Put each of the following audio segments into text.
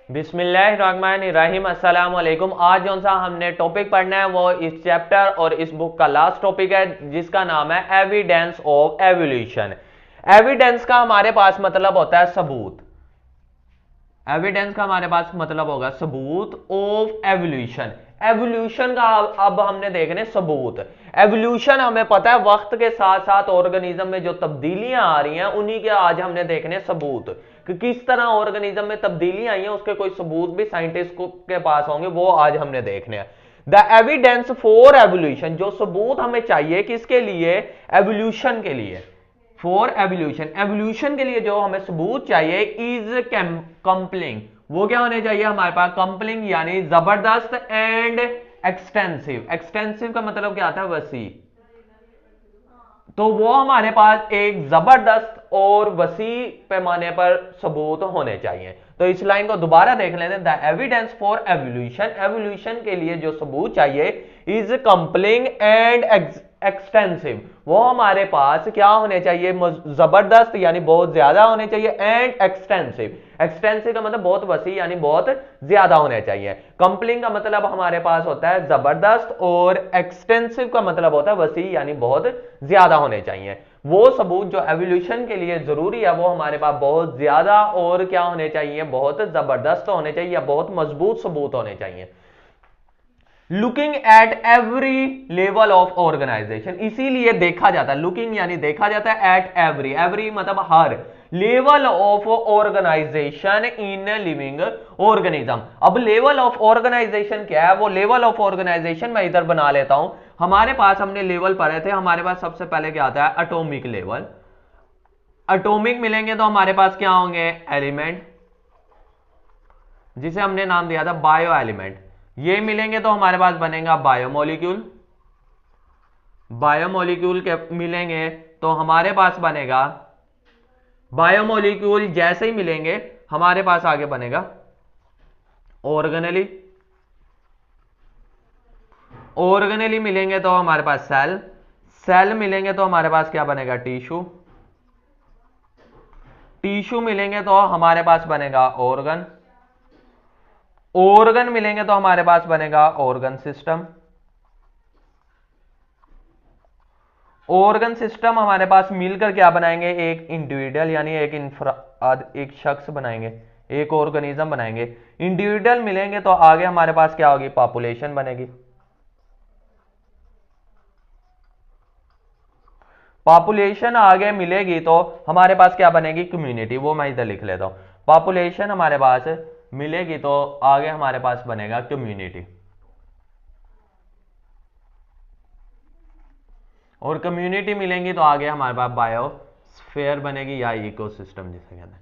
बिस्मिल्लाहिर्रहमानिर्रहीम अस्सलाम वालेकुम। आज जो सा हमने टॉपिक पढ़ना है वो इस चैप्टर और इस बुक का लास्ट टॉपिक है जिसका नाम है एविडेंस ऑफ एवोल्यूशन। एविडेंस का हमारे पास मतलब होता है सबूत। एविडेंस का हमारे पास मतलब होगा सबूत ऑफ एवोल्यूशन। एवोल्यूशन का अब हमने देखने सबूत। एवोल्यूशन हमें पता है वक्त के साथ साथ ऑर्गेनिज्म में जो तब्दीलियां आ रही हैं उन्हीं के आज हमने देखने सबूत कि किस तरह ऑर्गेनिज्म में तब्दीलियां आई हैं, उसके कोई सबूत भी साइंटिस्ट के पास होंगे, वो आज हमने देखने हैं। द एविडेंस फॉर एवोल्यूशन, जो सबूत हमें चाहिए किसके लिए? एवोल्यूशन के लिए। फॉर एवोल्यूशन, एवोल्यूशन के लिए जो हमें सबूत चाहिए इज कंपलिंग। वो क्या होने चाहिए हमारे पास? कंपलिंग यानी जबरदस्त एंड एक्सटेंसिव। एक्सटेंसिव का मतलब क्या आता है? वसी। तो वो हमारे पास एक जबरदस्त और वसी पैमाने पर सबूत होने चाहिए। तो इस लाइन को दोबारा देख लेते हैं। The evidence for evolution, evolution के लिए जो सबूत चाहिए इज कंपलिंग एंड एक्सटेंसिव। वो हमारे पास क्या होने चाहिए? जबरदस्त यानी बहुत ज्यादा होने चाहिए, एंड एक्सटेंसिव। एक्सटेंसिव का मतलब बहुत वसी यानी बहुत ज्यादा होने चाहिए। कंपलिंग का मतलब हमारे पास होता है जबरदस्त, और एक्सटेंसिव का मतलब होता है वसी यानी बहुत ज्यादा होने चाहिए। वो सबूत जो एवोल्यूशन के लिए जरूरी है वो हमारे पास बहुत ज्यादा और क्या होने चाहिए? बहुत जबरदस्त होने चाहिए या बहुत मजबूत सबूत होने चाहिए। Looking at every level of organisation, इसीलिए देखा जाता है, लुकिंग यानी देखा जाता है, एट एवरी, एवरी मतलब हर, level of organisation in living organism. अब लेवल ऑफ ऑर्गेनाइजेशन क्या है? वो लेवल ऑफ ऑर्गेनाइजेशन मैं इधर बना लेता हूं। हमारे पास हमने लेवल पढ़े थे, हमारे पास सबसे पहले क्या आता है? Atomic level. एटॉमिक मिलेंगे तो हमारे पास क्या होंगे? एलिमेंट, जिसे हमने नाम दिया था बायो एलिमेंट। ये मिलेंगे तो हमारे पास बनेगा बायोमोलिक्यूल। बायोमोलिक्यूल के मिलेंगे तो हमारे पास बनेगा, बायोमोलिक्यूल जैसे ही मिलेंगे हमारे पास आगे बनेगा ऑर्गेनेली। ऑर्गेनेली मिलेंगे तो हमारे पास सेल। सेल मिलेंगे तो हमारे पास क्या बनेगा? टिश्यू। टिश्यू मिलेंगे तो हमारे पास बनेगा ऑर्गन। ऑर्गन मिलेंगे तो हमारे पास बनेगा ऑर्गन सिस्टम। ऑर्गन सिस्टम हमारे पास मिलकर क्या बनाएंगे? एक इंडिविजुअल यानी एक एक शख्स बनाएंगे, एक ऑर्गेनिज्म बनाएंगे। इंडिविजुअल मिलेंगे तो आगे हमारे पास क्या होगी? पॉपुलेशन बनेगी। पॉपुलेशन आगे मिलेगी तो हमारे पास क्या बनेगी? कम्युनिटी। वो मैं इधर लिख लेता हूं। पॉपुलेशन हमारे पास मिलेगी तो आगे हमारे पास बनेगा कम्युनिटी। और कम्युनिटी मिलेंगी तो आगे हमारे पास बायोस्फीयर बनेगी या इकोसिस्टम जिसे कहते हैं।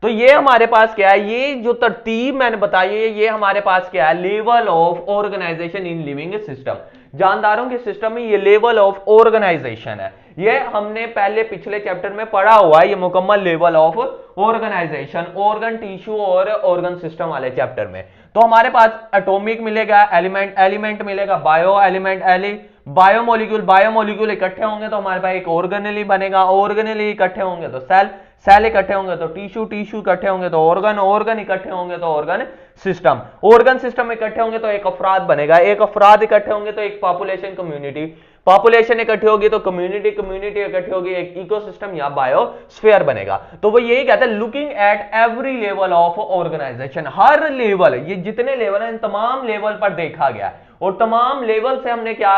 तो ये हमारे पास क्या है? ये जो तरतीब मैंने बताई है ये हमारे पास क्या है? Level of organisation in living system. जानदारों के सिस्टम में ये लेवल ऑफ ऑर्गेनाइजेशन है। ये हमने पहले पिछले चैप्टर में पढ़ा हुआ है, ये मुकम्मल level of organisation organ tissue और ऑर्गन सिस्टम वाले चैप्टर में। तो हमारे पास एटॉमिक मिलेगा, एलिमेंट, एलिमेंट मिलेगा, बायो एलिमेंट, बायोमोलिक्यूल, बायोमोलिक्यूल इकट्ठे होंगे तो हमारे पास एक ऑर्गेनेली बनेगा, ऑर्गेनेली इकट्ठे होंगे तो सेल, सेल इकट्ठे होंगे तो टिश्यू, टिश्यू इकट्ठे होंगे तो ऑर्गन, ऑर्गन इकट्ठे होंगे तो ऑर्गन सिस्टम, ऑर्गन सिस्टम इकट्ठे होंगे तो एक अफराद बनेगा, एक अफराद इकट्ठे होंगे तो एक पॉपुलेशन कम्युनिटी, पॉपुलेशन इकट्ठी होगी तो कम्युनिटी, कम्युनिटी इकट्ठी होगी एक इकोसिस्टम या बायोस्फीयर बनेगा। तो वो यही कहता है looking at every level of organisation, हर लेवल, ये जितने लेवल हैं इन तमाम लेवल पर देखा गया और तमाम लेवल से हमने क्या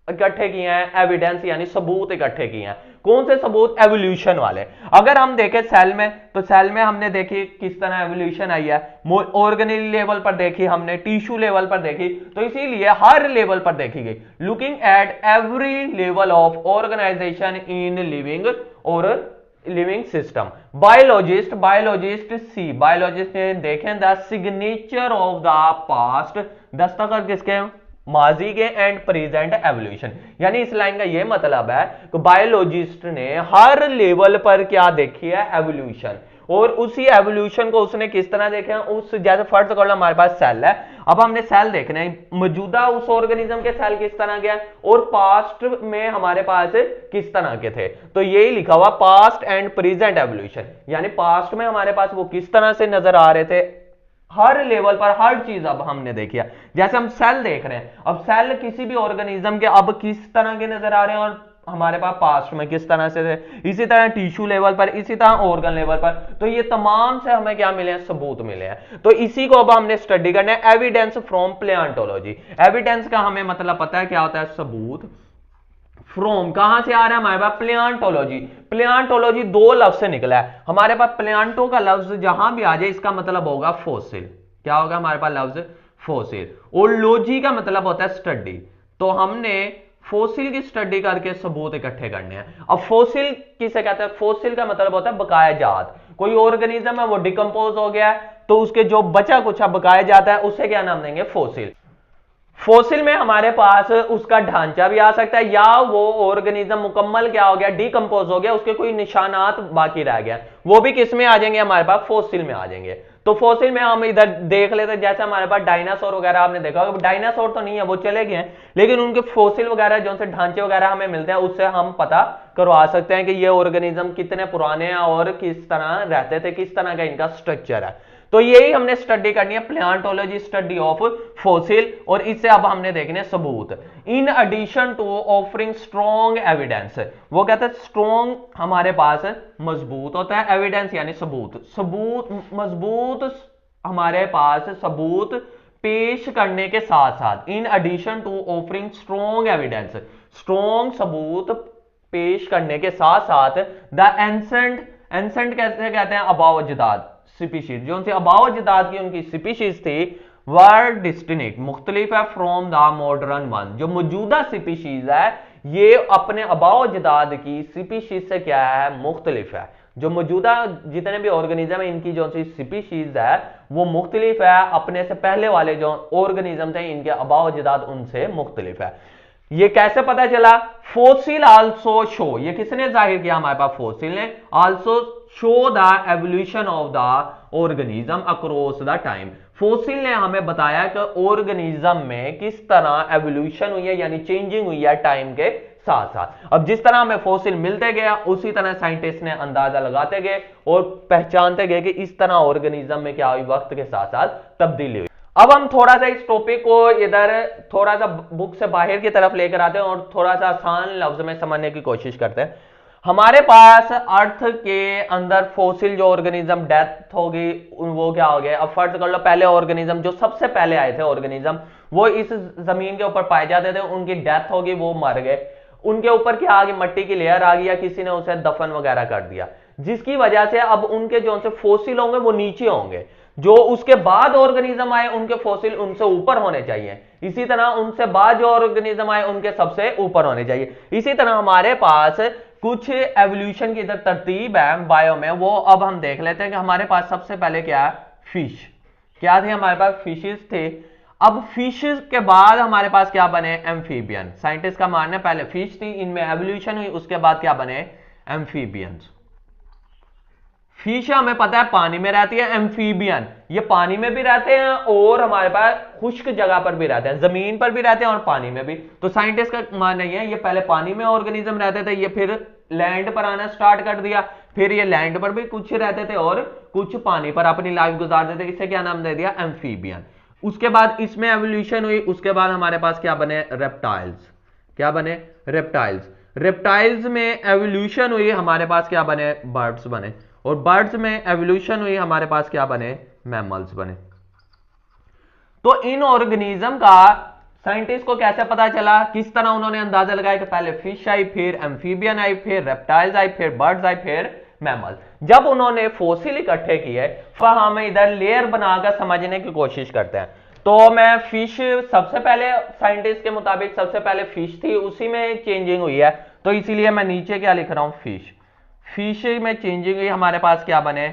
इकट्ठे किए हैं? एविडेंस यानी सबूत इकट्ठे किए हैं। कौन से सबूत? एवोल्यूशन वाले। अगर हम देखें सेल में तो सेल में हमने देखी किस तरह एवोल्यूशन आई है, ऑर्गेनेल लेवल पर देखी हमने, टिश्यू लेवल पर देखी, तो इसीलिए हर लेवल पर देखी गई। Looking at every level of organisation in living और living system. Biologist, biologist see, biologist ने देखें the signature of the past, दस्तखत किसके? माजी के एंड प्रेजेंट एवोल्यूशन। यानी इस लाइन का यह मतलब है कि बायोलॉजिस्ट ने हर लेवल पर क्या देखी है? एवोल्यूशन। और उसी एवोल्यूशन को उसने किस तरह देखा? उस जैसे फर्ज कर लो हमारे पास सेल है, अब हमने सेल देखना है मौजूदा उस ऑर्गेनिज्म के सेल किस तरह के हैं और पास्ट में हमारे पास किस तरह के थे। तो यही लिखा हुआ पास्ट एंड प्रेजेंट एवोल्यूशन, यानी पास्ट में हमारे पास वो किस तरह से नजर आ रहे थे हर लेवल पर हर चीज अब हमने देखी है। जैसे हम सेल देख रहे हैं, अब सेल किसी भी ऑर्गेनिज्म के अब किस तरह के नजर आ रहे हैं और हमारे पास पास्ट में किस तरह से थे, इसी तरह टिश्यू लेवल पर, इसी तरह ऑर्गन लेवल पर। तो ये तमाम से हमें क्या मिले हैं, सबूत मिले हैं। तो इसी को अब हमने स्टडी करना है, एविडेंस फ्रॉम प्लेंटोलॉजी। एविडेंस का हमें मतलब पता है क्या होता है, सबूत। फ्रॉम कहां से आ रहा है हमारे पास, प्लेंटोलॉजी। प्लेंटोलॉजी दो लफ्ज से निकला है हमारे पास। प्लेंटो का लफ्ज जहां भी आ जाए इसका मतलब होगा फॉसिल। क्या होगा हमारे पास लफ्ज, फॉसिल। और लॉजी का मतलब होता है स्टडी। तो हमने फॉसिल की स्टडी करके सबूत इकट्ठे करने हैं। अब फॉसिल किसे कहते हैं, फॉसिल का मतलब होता है बकाया जात। कोई ऑर्गेनिज्म है वो डिकम्पोज हो गया है तो उसके जो बचा कुछ बकाया जाता है उसे क्या नाम देंगे, फॉसिल। फॉसिल में हमारे पास उसका ढांचा भी आ सकता है या वो ऑर्गेनिज्म मुकम्मल क्या हो गया, डिकम्पोज हो गया, उसके कोई निशानात बाकी रह गया, वो भी किस में आ जाएंगे हमारे पास, फॉसिल में आ जाएंगे। तो फॉसिल में हम इधर देख लेते हैं, जैसे हमारे पास डायनासोर वगैरह आपने देखा होगा, डायनासोर तो नहीं है वो चले गए हैं, लेकिन उनके फॉसिल वगैरह जो से ढांचे वगैरह हमें मिलते हैं उससे हम पता करवा सकते हैं कि ये ऑर्गेनिज्म कितने पुराने हैं और किस तरह रहते थे, किस तरह का इनका स्ट्रक्चर है। तो यही हमने स्टडी करनी है, प्लेंटोलॉजी, स्टडी ऑफ फॉसिल। और इससे अब हमने देखने सबूत। In addition to offering strong evidence, वो कहते हैं स्ट्रॉन्ग हमारे पास मजबूत होता है, एविडेंस यानी सबूत, सबूत मजबूत हमारे पास सबूत पेश करने के साथ साथ, in addition to offering strong evidence, strong सबूत पेश करने के साथ साथ, द एंसेंट, एंसेंट कैसे कहते हैं, अबाव अजदाद स्पीशीज, जो उनसे अबाव अजदाद की उनकी स्पीशीज थी, वर डिस्टिंक्ट, मुख्तलिफ है, फ्रॉम द मॉडर्न वन, जो मौजूदा स्पीशीज है ये अपने अबाव अजदाद की स्पीशीज से क्या है, मुख्तलिफ है। जो मौजूदा जितने भी ऑर्गेनिज्म है इनकी जो सी स्पीशीज है वो मुख्तलिफ है, अपने से पहले वाले जो ऑर्गेनिज्म थे इनके अबाव अजदाद उनसे मुख्तलिफ है। ये कैसे पता चला, फॉसिल आल्सो शो, ये किसने जाहिर किया हमारे पास, फॉसिल ने, also show the evolution of the organism across the time. Fossil ने हमें बताया कि ऑर्गेनिज्म में किस तरह एवोल्यूशन हुई है यानी चेंजिंग हुई है टाइम के साथ साथ। अब जिस तरह हमें फॉसिल मिलते गया उसी तरह साइंटिस्ट ने अंदाजा लगाते गए और पहचानते गए कि इस तरह ऑर्गेनिज्म में क्या हुई, वक्त के साथ साथ तब्दीली हुई। अब हम थोड़ा सा इस टॉपिक को इधर थोड़ा सा बुक से बाहर की तरफ लेकर आते हैं और थोड़ा सा आसान लफ्ज में समझने की कोशिश करते हैं। हमारे पास अर्थ के अंदर फॉसिल जो ऑर्गेनिज्म डेथ होगी वो क्या हो गया, अब फर्ज कर लो पहले ऑर्गेनिज्म जो सबसे पहले आए थे ऑर्गेनिज्म वो इस जमीन के ऊपर पाए जाते थे, उनकी डेथ होगी, वो मर गए, उनके ऊपर क्या आ गई, मट्टी की लेयर आ गई या किसी ने उसे दफन वगैरह कर दिया, जिसकी वजह से अब उनके जो उनसे फॉसिल होंगे वो नीचे होंगे, जो उसके बाद ऑर्गेनिज्म आए उनके फॉसिल उनसे ऊपर होने चाहिए, इसी तरह उनसे बाद जो ऑर्गेनिज्म आए उनके सबसे ऊपर होने चाहिए। इसी तरह हमारे पास कुछ एवोल्यूशन की इधर तरतीब है बायो में, वो अब हम देख लेते हैं कि हमारे पास सबसे पहले क्या है, फिश, क्या थे हमारे पास, फिशेस थे। अब फिश के बाद हमारे पास क्या बने, एम्फीबियन। साइंटिस्ट का मानना है पहले फिश थी, इनमें एवोल्यूशन हुई, उसके बाद क्या बने, एम्फीबियंस। फिश हमें पता है पानी में रहती है, एम्फीबियन ये पानी में भी रहते हैं और हमारे पास खुश्क जगह पर भी रहते हैं, जमीन पर भी रहते हैं और पानी में भी। तो साइंटिस्ट का मानना है ये पहले पानी में ऑर्गेनिज्म रहते थे, ये फिर लैंड पर आना स्टार्ट कर दिया, फिर ये लैंड पर भी कुछ रहते थे और कुछ पानी पर अपनी लाइफ गुजारते थे, इसे क्या नाम दे दिया, एम्फीबियन। उसके बाद इसमें एवोल्यूशन हुई, उसके बाद हमारे पास क्या बने, रेप्टाइल्स। क्या बने, रेप्टाइल्स। रेप्टाइल्स में एवोल्यूशन हुई, हमारे पास क्या बने, बर्ड्स बने, और बर्ड्स में एवोल्यूशन हुई, हमारे पास क्या बने, मैमल्स बने। तो इन ऑर्गेनिज्म का साइंटिस्ट को कैसे पता चला, किस तरह उन्होंने अंदाजा लगाया कि पहले फिश आई, फिर एम्फीबियन आई, फिर रेप्टाइल्स आई, फिर बर्ड्स आई, फिर मैमल। जब उन्होंने फॉसिल इकट्ठे किए फिर हम इधर लेयर बनाकर समझने की कोशिश करते हैं। तो मैं फिश सबसे पहले साइंटिस्ट के मुताबिक सबसे पहले फिश थी, उसी में चेंजिंग हुई है, तो इसीलिए मैं नीचे क्या लिख रहा हूं, फिश। फिश में चेंजिंग हुई, हमारे पास क्या बने,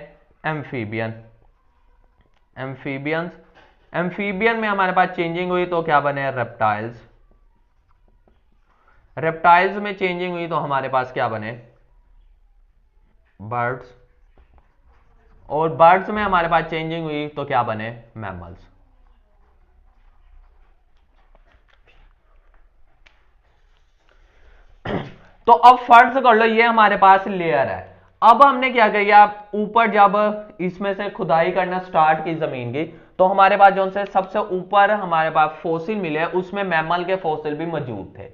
एम्फीबियन। एम्फीबियंस, एम्फीबियन में हमारे पास चेंजिंग हुई तो क्या बने, रेप्टाइल्स। रेप्टाइल्स में चेंजिंग हुई तो हमारे पास क्या बने, बर्ड्स। और बर्ड्स में हमारे पास चेंजिंग हुई तो क्या बने, मैमल्स। तो अब फर्ज कर लो ये हमारे पास लेयर है। अब हमने क्या किया, ऊपर जब इसमें से खुदाई करना स्टार्ट की जमीन की तो हमारे पास जो से सबसे ऊपर हमारे पास फॉसिल मिले उसमें मैमल के फॉसिल भी मौजूद थे,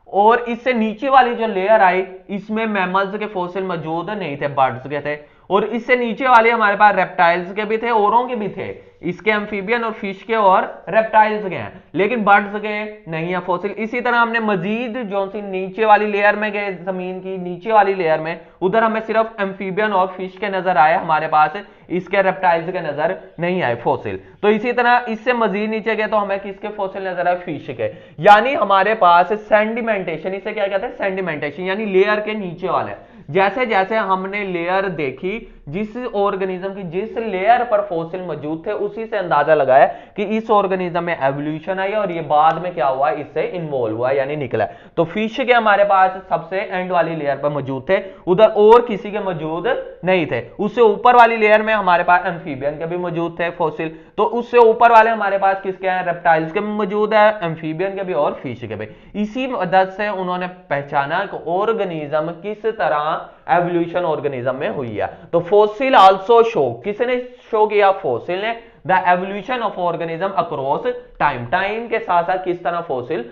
और इससे नीचे वाली जो लेयर आई इसमें मैमल्स के फॉसिल मौजूद नहीं थे, बर्ड्स के थे। और इससे नीचे वाले हमारे पास रेप्टाइल्स के भी थे, औरों के भी थे, इसके एम्फीबियन और फिश के और रेप्टाइल्स के हैं, लेकिन बर्ड्स के नहीं है फॉसिल। इसी तरह हमने मजीद जो सी नीचे वाली लेयर में गए, जमीन की नीचे वाली लेयर में, उधर हमें सिर्फ एम्फीबियन और फिश के नजर आए हमारे पास, इसके रेप्टाइल्स के नजर नहीं आए फॉसिल। तो इसी तरह इससे मजीद नीचे गए तो हमें किसके फॉसिल नजर आए, फिश के। यानी हमारे पास सेंडिमेंटेशन, इसे क्या कहते हैं, सेंडिमेंटेशन, यानी लेयर के नीचे वाले। जैसे जैसे हमने लेयर देखी, जिस ऑर्गेनिज्म की जिस लेयर पर फॉसिल मौजूद थे, उसी से अंदाजा लगाया कि इस ऑर्गेनिज्म में एवोल्यूशन आई और ये बाद में क्या हुआ, इससे इन्वॉल्व हुआ यानी निकला। तो फिश के हमारे पास सबसे एंड वाली लेयर पर मौजूद थे, उधर और किसी के मौजूद नहीं थे। उससे ऊपर वाली लेयर में हमारे पास एम्फीबियन के भी मौजूद थे फॉसिल, तो उससे ऊपर वाले हमारे पास किसके हैं, रेप्टाइल्स के भी मौजूद है, एम्फीबियन के भी और फिश के भी। इसी मदद से उन्होंने पहचाना कि ऑर्गेनिज्म किस तरह एवोल्यूशन ऑर्गेनिज्म में हुई है। तो फॉसिल आल्सो शो, किसने शो किया, फॉसिल ने, the evolution of organism across time, time के साथ साथ किस तरह फॉसिल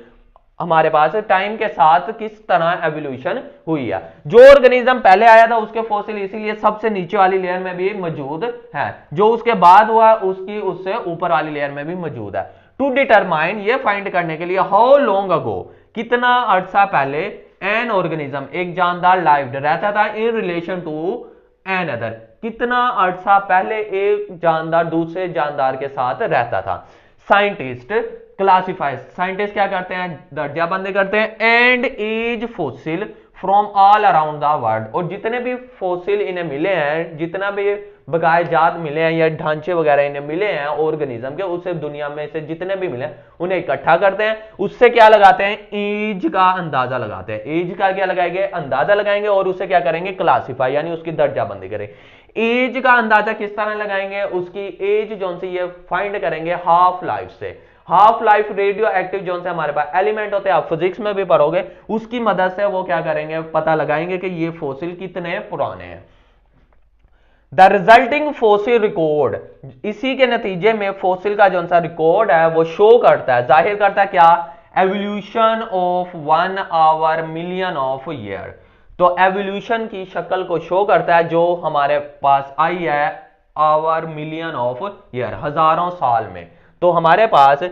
हमारे पास टाइम के साथ किस तरह एवोल्यूशन हुई है। जो ऑर्गेनिज्म पहले आया था उसके फॉसिल इसीलिए सबसे नीचे वाली लेयर में भी मौजूद है, जो उसके बाद हुआ उसकी उससे ऊपर वाली लेयर में भी मौजूद है। टू डिटरमाइन, ये फाइंड करने के लिए, हाउ लॉन्ग अगो, कितना अरसा पहले, एन ऑर्गेनिज्म, एक जानदार लाइव्ड रहता था, in relation to another, कितना अरसा पहले एक जानदार दूसरे जानदार के साथ रहता था। साइंटिस्ट क्लासिफाइज, साइंटिस्ट क्या करते हैं, दर्जा बंदी करते हैं, and as fossil from all around the world, और जितने भी फॉसिल इन्हें मिले हैं, जितना भी बकाए जात मिले हैं या ढांचे वगैरह इन्हें मिले हैं ऑर्गेनिज्म के, उससे दुनिया में से जितने भी मिले उन्हें इकट्ठा करते हैं, उससे क्या लगाते हैं, एज का अंदाजा लगाते हैं। एज का क्या लगाएंगे, अंदाजा लगाएंगे, और उसे क्या करेंगे, क्लासिफाई, यानी उसकी दर्जाबंदी करें। एज का अंदाजा किस तरह लगाएंगे, उसकी एज जो सी ये फाइंड करेंगे हाफ लाइफ से। हाफ लाइफ रेडियो एक्टिव जो से हमारे पास एलिमेंट होते हैं, आप फिजिक्स में भी पढ़ोगे, उसकी मदद से वो क्या करेंगे, पता लगाएंगे कि ये फॉसिल कितने पुराने हैं। द रिजल्टिंग फॉसिल रिकॉर्ड, इसी के नतीजे में फॉसिल का जो सा रिकॉर्ड है वो शो करता है, जाहिर करता है क्या, evolution of 1 over million of year. तो एवोल्यूशन की शक्ल को शो करता है जो हमारे पास आई है आवर मिलियन ऑफ ईयर, हजारों साल में। तो हमारे पास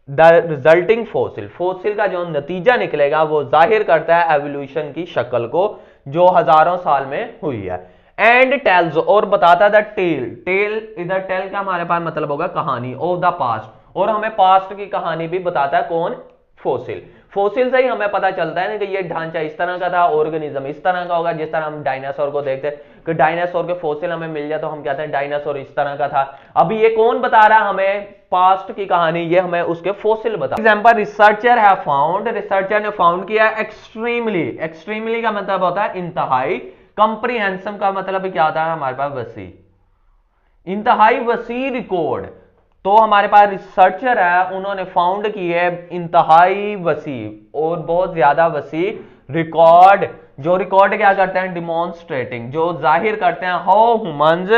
द रिजल्टिंग फॉसिल, फॉसिल का जो नतीजा निकलेगा वो जाहिर करता है एवोल्यूशन की शक्ल को जो हजारों साल में हुई है। एंड टेल्स, और बताता था टेल, टेल इधर टेल का हमारे पास मतलब होगा कहानी, ऑफ द पास्ट, और हमें पास्ट की कहानी भी बताता है कौन, फॉसिल। फॉसिल से ही हमें पता चलता है ना कि ये ढांचा इस तरह का था, ऑर्गेनिज्म इस तरह का होगा, जिस तरह हम डायनासोर को देखते हैं कि डायनासोर के फॉसिल हमें मिल जाए तो हम कहते हैं डायनासोर इस तरह का था। अभी ये कौन बता रहा है हमें पास्ट की कहानी, ये हमें उसके फॉसिल बता। Example, researcher have found, researcher ने फाउंड किया एक्सट्रीमली, एक्सट्रीमली का मतलब होता है इंतहाई, कंप्रीहेंसिव का मतलब क्या होता है हमारे पास वसी, इंतहाई वसी रिकॉर्ड। तो हमारे पास रिसर्चर है, उन्होंने फाउंड की है इंतहाई वसी और बहुत ज्यादा वसी रिकॉर्ड, जो रिकॉर्ड क्या करते हैं, डिमॉन्स्ट्रेटिंग, जो जाहिर करते हैं how humans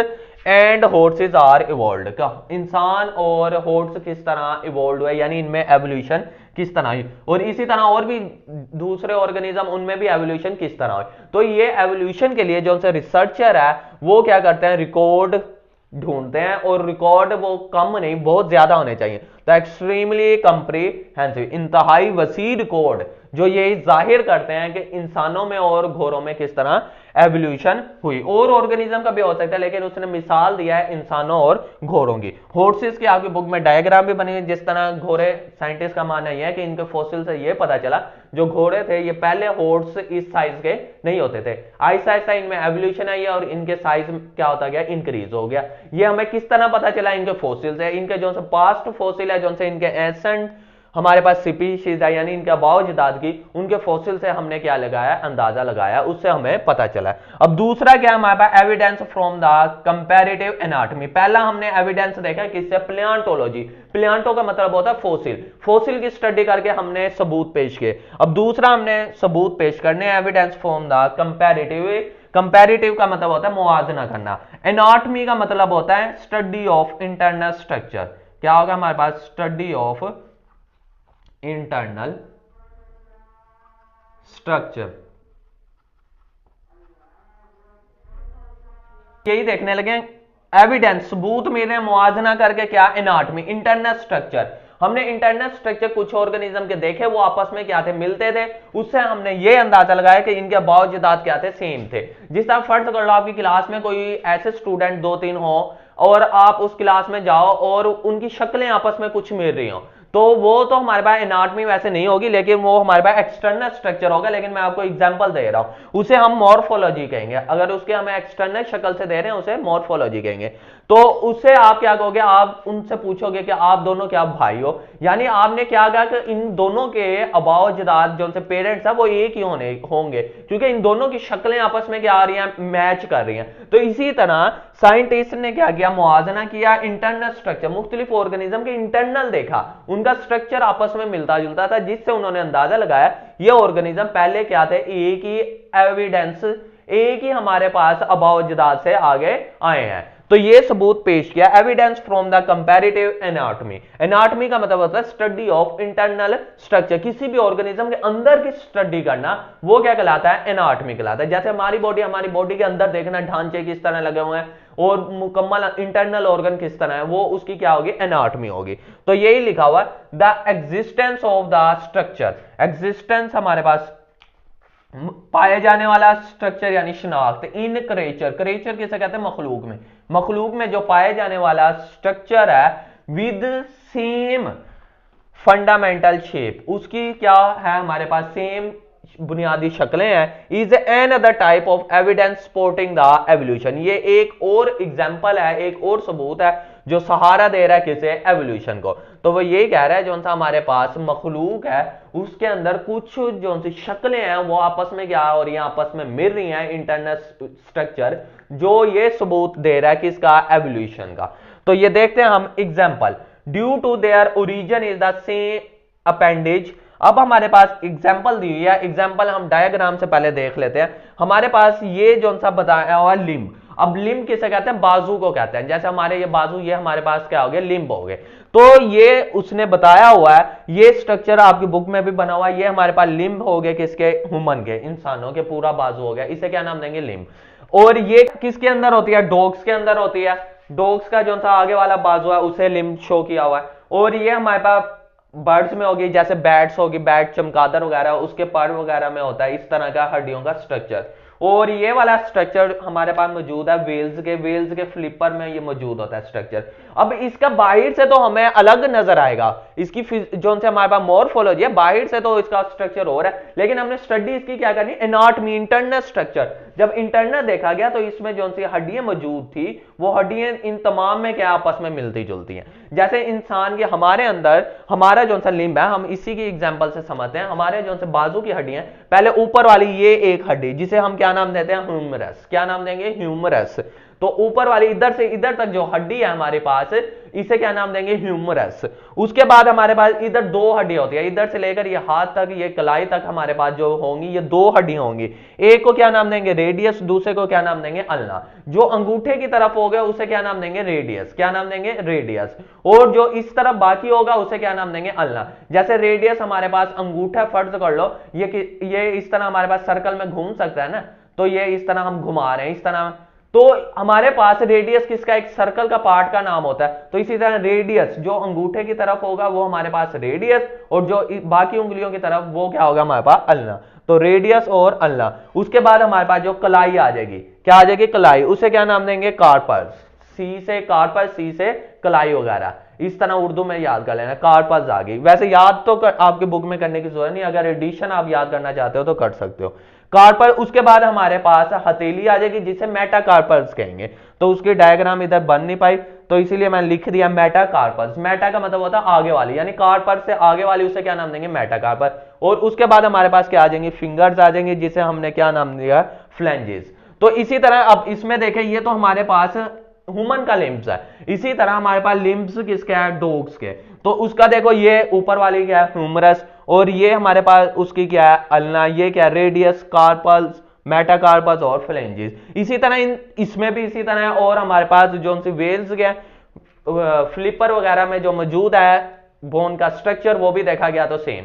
and horses are evolved, का इंसान और हॉर्स किस तरह इवॉल्व हुए, यानी इनमें एवोल्यूशन किस तरह हुई, और इसी तरह और भी दूसरे ऑर्गेनिज्म उनमें भी एवोल्यूशन किस तरह हुई। तो ये एवोल्यूशन के लिए जो रिसर्चर है वो क्या करते हैं, रिकॉर्ड ढूंढते हैं, और रिकॉर्ड वो कम नहीं बहुत ज्यादा होने चाहिए। तो एक्सट्रीमली कंप्रीहेंसिव, इंतहाई वसी रिकॉर्ड, जो ये जाहिर करते हैं कि इंसानों में और घोड़ों में किस तरह एवोल्यूशन हुई। और ऑर्गेनिज्म का भी हो सकता है, लेकिन उसने मिसाल दिया है इंसानों और घोड़ों की। हॉर्सेस की आपकी बुक में डायग्राम भी बनी है, जिस तरह घोड़े, साइंटिस्ट का मानना यह है कि इनके फॉसिल से ये पता चला जो घोड़े थे ये पहले हॉर्स इस साइज के नहीं होते थे, आहिस्ता आहिस्ता इनमें एवोल्यूशन आई है और इनके साइज क्या होता गया, इंक्रीज हो गया। ये हमें किस तरह पता चला, इनके फॉसिल से, इनके जो पास्ट फॉसिल है, जो इनके एसेंट हमारे पास स्पीशीज है, यानी इनके अबावजदाद की, उनके फॉसिल से हमने क्या लगाया, अंदाजा लगाया, उससे हमें पता चला। अब दूसरा क्या हमारे पास, evidence from the comparative anatomy. पहला हमने एविडेंस देखा किससे, प्लेंटोलॉजी, प्लेंटो का मतलब होता है फॉसिल, फॉसिल की स्टडी करके हमने सबूत पेश किए। अब दूसरा हमने सबूत पेश करने, evidence from the comparative, comparative का मतलब होता है मुआवजा करना, एनाटॉमी का मतलब होता है स्टडी ऑफ इंटरनल स्ट्रक्चर, क्या होगा हमारे पास, स्टडी ऑफ इंटरनल स्ट्रक्चर। यही देखने लगे एविडेंस, सबूत मिले मुआजना करके, क्या, एनाटॉमी, इंटरनल स्ट्रक्चर। हमने इंटरनल स्ट्रक्चर कुछ ऑर्गेनिज्म के देखे, वो आपस में क्या थे, मिलते थे, उससे हमने ये अंदाजा लगाया कि इनके बावजदात क्या थे, सेम थे। जिस तरह फर्ज कर लो आपकी क्लास में कोई ऐसे स्टूडेंट 2-3 हो और आप उस क्लास में जाओ और उनकी शक्लें आपस में कुछ मिल रही हो, तो वो तो हमारे पास एनाटॉमी वैसे नहीं होगी, लेकिन वो हमारे पास एक्सटर्नल स्ट्रक्चर होगा। लेकिन मैं आपको एग्जांपल दे रहा हूं, उसे हम मॉर्फोलॉजी कहेंगे। अगर उसके हमें एक्सटर्नल शक्ल से दे रहे हैं उसे मॉर्फोलॉजी कहेंगे। तो उससे आप क्या कहोगे, आप उनसे पूछोगे कि आप दोनों क्या भाई हो, यानी आपने क्या कहा कि इन दोनों के अबावजदाद जो उनसे पेरेंट्स है वो एक ही होंगे, क्योंकि इन दोनों की शक्लें आपस में क्या आ रही हैं, मैच कर रही हैं। तो इसी तरह साइंटिस्ट ने क्या किया, मुआवजा किया इंटरनल स्ट्रक्चर, मुख्तलिफ ऑर्गेनिज्म के इंटरनल देखा, उनका स्ट्रक्चर आपस में मिलता जुलता था, जिससे उन्होंने अंदाजा लगाया ये ऑर्गेनिज्म पहले क्या थे, एक ही एविडेंस, एक ही हमारे पास अबावजदाद से आगे आए हैं। तो ये सबूत पेश किया, evidence from the comparative anatomy. Anatomy का मतलब होता है स्टडी ऑफ इंटरनल स्ट्रक्चर, किसी भी ऑर्गेनिज्म के अंदर की स्टडी करना, वो क्या कहलाता है, एनाटॉमी कहलाता है। जैसे हमारी बॉडी के अंदर देखना, ढांचे किस तरह लगे हुए हैं और मुकम्मल इंटरनल ऑर्गन किस तरह है, वो उसकी क्या होगी, एनाटॉमी होगी। तो यही लिखा हुआ the existence of the structure, existence हमारे पास पाए जाने वाला स्ट्रक्चर यानी शनाख्त, इन क्रिएचर, क्रिएचर किसे कहते हैं, मखलूक में, मखलूक में जो पाए जाने वाला स्ट्रक्चर है विद सेम फंडामेंटल शेप, उसकी क्या है हमारे पास, सेम बुनियादी शक्लें हैं, is an other type of evidence supporting the evolution. ये एक और एग्जांपल है, एक और सबूत है जो सहारा दे रहा है किसे, एवोल्यूशन को। तो वो ये कह रहा है जो सा हमारे पास मखलूक है उसके अंदर कुछ जो सी शक्लें हैं वो आपस में क्या हो रही हैं, आपस में मिल रही हैं, इंटरनल स्ट्रक्चर, जो ये सबूत दे रहा है किसका, एवोल्यूशन का। तो ये देखते हैं हम example, due to their origin is the same appendage. अब हमारे पास एग्जांपल दी हुई है, एग्जांपल हम डायग्राम से पहले देख लेते हैं। हमारे पास ये जो सा बताया हुआ लिम्ब, अब लिम्ब किसे कहते हैं, बाजू को कहते हैं। जैसे हमारे ये बाजू, ये हमारे पास क्या हो गए, लिम्ब हो गए। तो ये उसने बताया हुआ है, ये स्ट्रक्चर आपकी बुक में भी बना हुआ है, ये हमारे पास लिम्ब हो गए किसके, ह्यूमन के, इंसानों के, पूरा बाजू हो गया, इसे क्या नाम देंगे, लिम्ब। और ये किसके अंदर होती है, डॉग्स के अंदर होती है, डॉग्स का जो सा आगे वाला बाजू है उसे लिम्ब शो किया हुआ है। और ये हमारे पास बर्ड्स में होगी, जैसे बैट्स होगी, बैट चमगादड़ वगैरह, उसके पर वगैरह में होता है इस तरह का हड्डियों का स्ट्रक्चर। और ये वाला स्ट्रक्चर हमारे पास मौजूद है वेल्स के फ्लिपर में, ये मौजूद होता है स्ट्रक्चर। अब इसका बाहर से तो हमें अलग नजर आएगा, इसकी जो से हमारे पास मॉर्फोलॉजी है, बाहर से तो इसका स्ट्रक्चर हो रहा है, लेकिन हमने स्टडी इसकी क्या करनी, एनाटॉमी, इंटरनल स्ट्रक्चर। जब इंटरनल देखा गया तो इसमें जो सी हड्डियां मौजूद थी वो हड्डियां इन तमाम में क्या आपस में मिलती जुलती हैं। जैसे इंसान के हमारे अंदर हमारा जो सा लिम्ब है, हम इसी की एग्जांपल से समझते हैं। हमारे जो से बाजू की हड्डियां, पहले ऊपर वाली ये एक हड्डी जिसे हम क्या नाम देते हैं, ह्यूमरस, क्या नाम देंगे, ह्यूमरस। तो ऊपर वाली इधर से इधर तक जो हड्डी है हमारे पास, इसे क्या नाम देंगे, ह्यूमरस। उसके बाद हमारे पास इधर दो हड्डी होती है, इधर से लेकर ये हाथ तक, ये कलाई तक हमारे पास जो होंगी ये दो हड्डियां होंगी। एक को क्या नाम देंगे, रेडियस, दूसरे को क्या नाम देंगे, अल्ना। जो अंगूठे की तरफ हो गया उसे क्या नाम देंगे, रेडियस, क्या नाम देंगे, रेडियस। और जो इस तरफ बाकी होगा उसे क्या नाम देंगे, अल्ना। जैसे रेडियस हमारे पास अंगूठा, फर्ज कर लो ये इस तरह हमारे पास सर्कल में घूम सकता है ना, तो ये इस तरह हम घुमा रहे हैं इस तरह, तो हमारे पास रेडियस किसका, एक सर्कल का पार्ट का नाम होता है। तो इसी तरह रेडियस जो अंगूठे की तरफ होगा वो हमारे पास रेडियस, और जो बाकी उंगलियों की तरफ वो क्या होगा हमारे पास, अल्ना। तो रेडियस और अल्ना। उसके बाद हमारे पास जो कलाई आ जाएगी, क्या आ जाएगी, कलाई, उसे क्या नाम देंगे, कार्पस, सी से कार्पस, सी से कलाई वगैरह, इस तरह उर्दू में याद कर लेना, कार्पस आ गई। वैसे याद तो आपके बुक में करने की जरूरत नहीं, अगर एडिशन आप याद करना चाहते हो तो कर सकते हो, कार्पल। उसके बाद हमारे पास हथेली आ जाएगी जिसे मेटाकार्पल्स कहेंगे। तो उसकी डायग्राम इधर बन नहीं पाई तो इसीलिए मैंने लिख दिया मेटाकार्पल्स। मेटा का मतलब होता है आगे वाली, यानी कार्पल से आगे वाली, उसे क्या नाम देंगे, मेटाकार्पल। और उसके बाद हमारे पास क्या आ जाएंगे, फिंगर्स आ जाएंगे जिसे हमने क्या नाम दिया, फ्लैंजेस। तो इसी तरह अब इसमें देखें, ये तो हमारे पास ह्यूमन का लिम्ब्स है, इसी तरह हमारे पास लिम्ब्स किसके हैं, डॉग्स के। तो उसका देखो ये ऊपर वाली क्या है, ह्यूमरस, और ये हमारे पास उसकी क्या है, अल्ना, ये क्या, रेडियस, कार्पल्स, मेटाकार्पस और फ्लैंजेस। इसी तरह इसमें भी इसी तरह है। और हमारे पास जो सी वेल्स के फ्लिपर वगैरह में जो मौजूद है बोन का स्ट्रक्चर वो भी देखा गया तो सेम।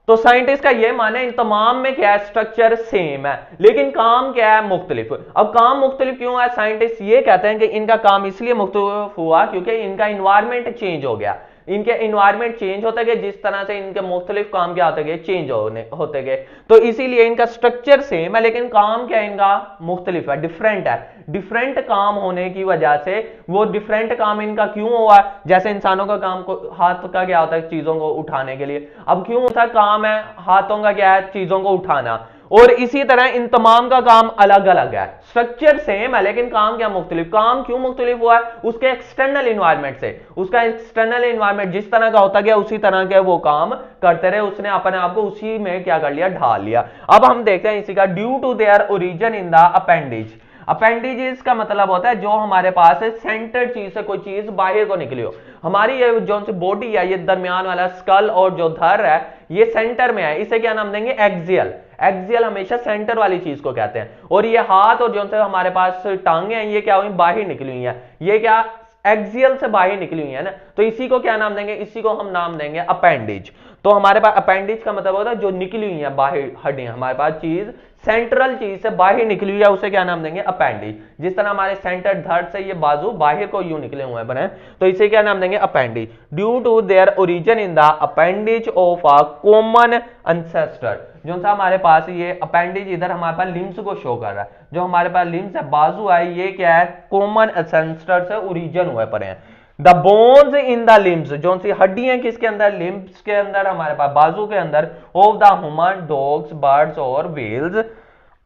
तो साइंटिस्ट का ये मानना है इन तमाम में क्या है, स्ट्रक्चर सेम है, लेकिन काम क्या है मुख्तलिफ। अब काम मुख्तलिफ क्यों है, साइंटिस्ट ये कहते हैं कि इनका काम इसलिए मुख्तलिफ हुआ क्योंकि इनका इन्वायरमेंट चेंज हो गया। इनके इन्वायरमेंट चेंज होते गए, जिस तरह से इनके मुख्तलिफ काम क्या होते गए, चेंज होते गए, तो इसीलिए इनका स्ट्रक्चर सेम है लेकिन काम क्या इनका मुख्तलिफ है, डिफरेंट है। डिफरेंट काम होने की वजह से वो डिफरेंट काम इनका क्यों हुआ, जैसे इंसानों का काम को हाथ का क्या होता है चीजों को उठाने के लिए, अब क्यों सा काम है हाथों का क्या है चीजों को उठाना, और इसी तरह इन तमाम का काम अलग अलग है। स्ट्रक्चर सेम है लेकिन काम क्या मुख्तलिफ। काम क्यों मुख्तलिफ हुआ है, उसके एक्सटर्नल इन्वायरमेंट से। उसका एक्सटर्नल इन्वायरमेंट जिस तरह का होता गया उसी तरह के वो काम करते रहे, उसने अपने आप को उसी में क्या कर लिया, ढाल लिया। अब हम देखते हैं इसी का, due to their origin in the appendage. Appendages का मतलब होता है जो हमारे पास सेंटर चीज से कोई चीज बाहर को निकली हो। हमारी ये जो बॉडी है, ये दरमियान वाला स्कल और जो धर है ये सेंटर में है, इसे क्या नाम देंगे, एक्सियल। एक्सियल हमेशा सेंटर वाली चीज को कहते हैं। और ये हाथ और जो से हमारे पास टांगे हैं ये क्या हुई, बाहर निकली हुई है, ये क्या एक्सियल से बाहर निकली हुई है ना, तो इसी को क्या नाम देंगे, इसी को हम नाम देंगे अपेंडिज। तो हमारे पास अपेंडिज का मतलब होता है जो निकली हुई है बाहर हड्डियां, हमारे पास चीज सेंट्रल चीज से बाहर निकली हुई है उसे क्या नाम देंगे, अपेंडिज। जिस तरह हमारे सेंटर धड़ से ये बाजू बाहर को यूं निकले हुए बने, तो इसे क्या नाम देंगे, appendage. Due to their origin in the appendage of a common ancestor. जो सा हमारे पास ये अपेंडिज इधर हमारे पास लिम्स को शो कर रहा है, जो हमारे पास लिम्स है बाजू है, ये क्या है, कॉमन एंसेस्टर से ओरिजिन हुए पड़े हैं। The bones in the limbs, जो सी हड्डियां किसके अंदर, लिम्स के अंदर, हमारे पास बाजू के अंदर, of the human, dogs, birds और whales,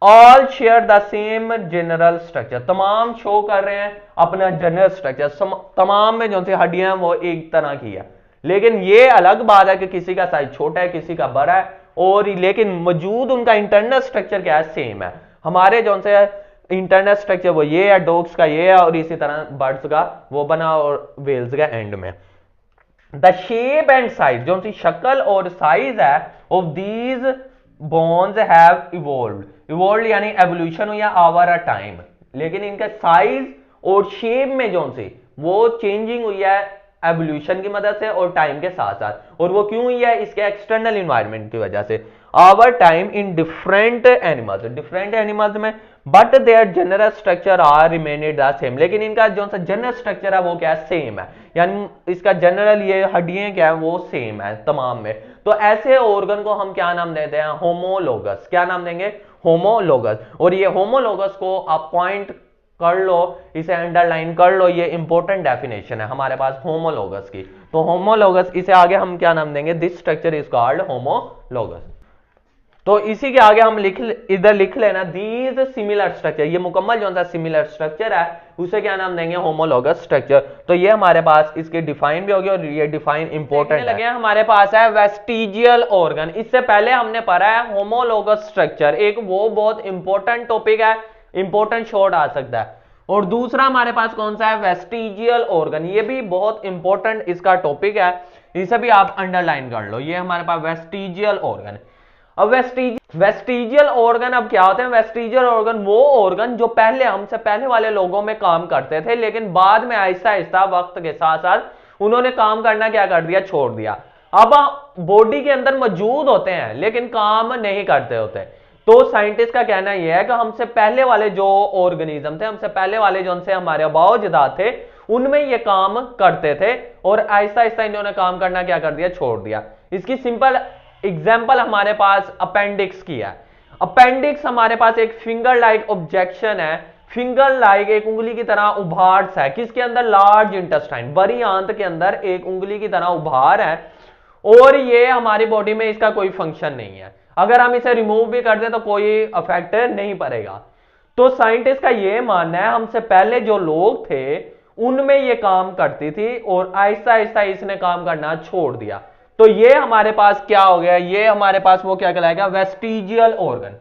all share the same general structure. तमाम शो कर रहे हैं अपना जनरल स्ट्रक्चर, तमाम में जो सी हड्डियां वो एक तरह की है, लेकिन ये अलग बात है कि किसी का साइज छोटा है किसी का बड़ा है, और लेकिन मौजूद उनका इंटरनल स्ट्रक्चर क्या है, सेम है। हमारे जो से इंटरनल स्ट्रक्चर वो ये है, डॉग्स का ये है, और इसी तरह बर्ड्स का वो बना, और वेल्स का एंड में। द शेप एंड साइज, जो सी शक्ल और साइज है, of these bones have evolved यानी एवोल्यूशन हुई है ओवर अ टाइम, लेकिन इनका साइज और शेप में जो सी वो चेंजिंग हुई है एवोल्यूशन की मदद से और टाइम के साथ साथ। और वो क्यों हुई है, इसके एक्सटर्नल इन्वायरमेंट की वजह से। Over time in different animals में, but their general structure are remained the same, लेकिन इनका जो सा जनरल स्ट्रक्चर है वो क्या है, सेम है, यानी इसका जनरल ये हड्डियां क्या है वो सेम है तमाम में। तो ऐसे ऑर्गन को हम क्या नाम देते हैं, होमोलोगस। क्या नाम देंगे, होमोलोगस। और ये होमोलोगस को आप पॉइंट कर लो, इसे अंडरलाइन कर लो, ये इंपॉर्टेंट डेफिनेशन है हमारे पास होमोलोगस की। तो होमोलोगस, इसे आगे हम क्या नाम देंगे, this structure is called homologous. तो इसी के आगे हम इधर लिख लेना दीज सिमिलर स्ट्रक्चर, ये मुकम्मल जो सा सिमिलर स्ट्रक्चर है उसे क्या नाम देंगे, होमोलोगस स्ट्रक्चर। तो ये हमारे पास इसके डिफाइन भी हो गया, और ये डिफाइन इंपॉर्टेंट लगे हमारे पास है वेस्टिजियल ऑर्गन। इससे पहले हमने पढ़ा है होमोलोगस स्ट्रक्चर, एक वो बहुत इंपॉर्टेंट टॉपिक है, इंपॉर्टेंट शॉर्ट आ सकता है। और दूसरा हमारे पास कौन सा है, वेस्टिजियल ऑर्गन, ये भी बहुत इंपॉर्टेंट इसका टॉपिक है, इसे भी आप अंडरलाइन कर लो। ये हमारे पास वेस्टिजियल ऑर्गन। अब वेस्टिजियल ऑर्गन अब क्या होते हैं, वेस्टिजियल ऑर्गन वो ऑर्गन जो पहले हमसे पहले वाले लोगों में काम करते थे, लेकिन बाद में आहिस्ता आहिस्ता वक्त के साथ साथ उन्होंने काम करना क्या कर दिया, छोड़ दिया। अब बॉडी के अंदर मौजूद होते हैं लेकिन काम नहीं करते होते। तो साइंटिस्ट का कहना यह है कि हमसे पहले वाले जो ऑर्गेनिज्म थे, हमसे पहले वाले जो उनसे हमारे अबावजात थे, उनमें ये काम करते थे, और आहिस्ता आहिस्ता इन्होंने काम करना क्या कर दिया, छोड़ दिया। इसकी सिंपल एग्जाम्पल हमारे पास अपेंडिक्स की है। अपेंडिक्स हमारे पास एक फिंगर लाइक ऑब्जेक्शन है, फिंगर लाइक एक उंगली की तरह उभार है, किसके अंदर, लार्ज इंटेस्टाइन, बड़ी आंत के अंदर एक उंगली की तरह उभार है, और ये हमारी बॉडी में इसका कोई फंक्शन नहीं है। अगर हम इसे रिमूव भी कर दें तो कोई इफेक्ट नहीं पड़ेगा। तो साइंटिस्ट का यह मानना है हमसे पहले जो लोग थे उनमें ये काम करती थी, और आहिस्ता आहिस्ता इसने काम करना छोड़ दिया। तो ये हमारे पास क्या हो गया, ये हमारे पास वो क्या कहलाएगा, वेस्टिजियल ऑर्गन।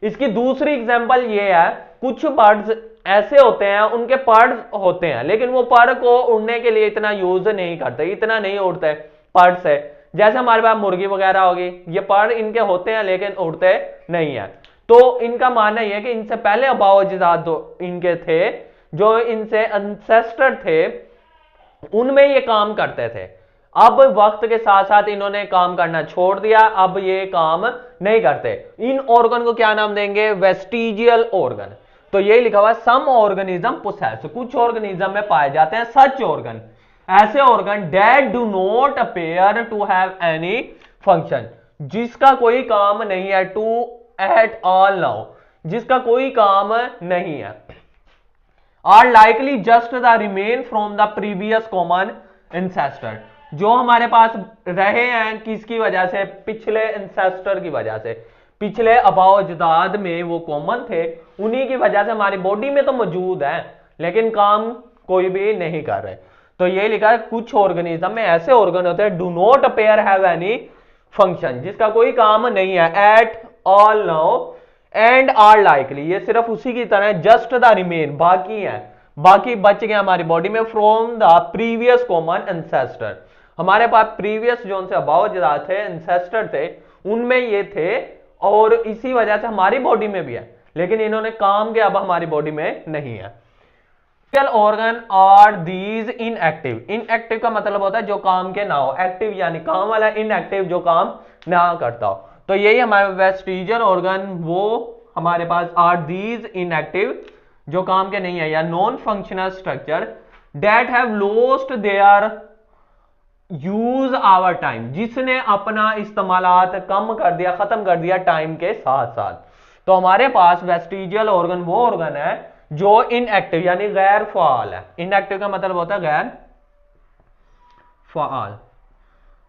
इसकी दूसरी एग्जांपल ये है, कुछ बर्ड्स ऐसे होते हैं उनके पर होते हैं, लेकिन वो पर को उड़ने के लिए इतना यूज नहीं करते, इतना नहीं उड़ते पर से। जैसे हमारे पास मुर्गी वगैरह होगी, ये पर इनके होते हैं लेकिन उड़ते नहीं है। तो इनका मानना यह है कि इनसे पहले अबावजात इनके थे, जो इनसे एंसेस्टर थे, उनमें ये काम करते थे। अब वक्त के साथ साथ इन्होंने काम करना छोड़ दिया, अब ये काम नहीं करते। इन ऑर्गन को क्या नाम देंगे? Vestigial organ. तो यही लिखा हुआ है सम ऑर्गेनिज्म पोसेस, कुछ ऑर्गेनिज्म में पाए जाते हैं सच ऑर्गन, ऐसे organ that do not appear to have any function, जिसका कोई काम नहीं है, टू एट ऑल नाउ, जिसका कोई काम नहीं है, are likely just the remain from the previous common ancestor, जो हमारे पास रहे हैं किसकी वजह से? पिछले इंसेस्टर की वजह से, पिछले अबाव अजदाद में वो कॉमन थे, उन्हीं की वजह से हमारी बॉडी में तो मौजूद है लेकिन काम कोई भी नहीं कर रहे। तो ये लिखा है कुछ ऑर्गेनिज्म में ऐसे ऑर्गन होते हैं do not appear have any function, जिसका कोई काम नहीं है, at all now and are likely, ये सिर्फ उसी की तरह जस्ट द रिमेन, बाकी है, बाकी बच गए हमारी बॉडी में from the previous common ancestor, हमारे पास प्रीवियस जो उनसे अबाव अजदाद थे, एंसेस्टर थे, उनमें ये थे और इसी वजह से हमारी बॉडी में भी है, लेकिन इन्होंने काम किया, अब हमारी बॉडी में नहीं है। Organ are these inactive, inactive का मतलब होता है जो काम के ना हो, एक्टिव यानी काम वाला, इनएक्टिव जो काम ना करता हो। तो यही हमारे वेस्टिजियल ऑर्गन, वो हमारे पास आर दीज इनएक्टिव, जो काम के नहीं है, या non functional structure that have lost their use over time, जिसने अपना इस्तेमालात कम कर दिया, खत्म कर दिया टाइम के साथ साथ। तो हमारे पास वेस्टिजियल ऑर्गन वो ऑर्गन है जो इनएक्टिव यानी गैर फाल है। इनएक्टिव का मतलब होता है गैर फाल,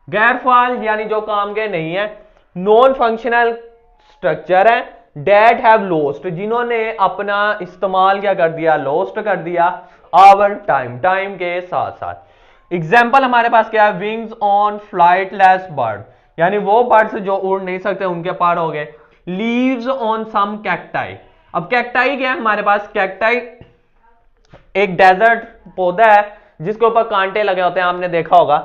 गैर फाल यानी जो काम के नहीं है। नॉन फंक्शनल स्ट्रक्चर है डेट हैव लॉस्ट, जिन्होंने अपना इस्तेमाल क्या कर दिया? लॉस्ट कर दिया आवर टाइम, टाइम के साथ साथ। एग्जाम्पल हमारे पास क्या है? विंग्स ऑन फ्लाइटलेस बर्ड, यानी वो बर्ड्स जो उड़ नहीं सकते उनके पर हो गए। लीव्स ऑन सम कैक्टाई, अब कैक्टाई क्या है हमारे पास? कैक्टाई एक डेजर्ट पौधा है जिसके ऊपर कांटे लगे होते हैं, आपने देखा होगा।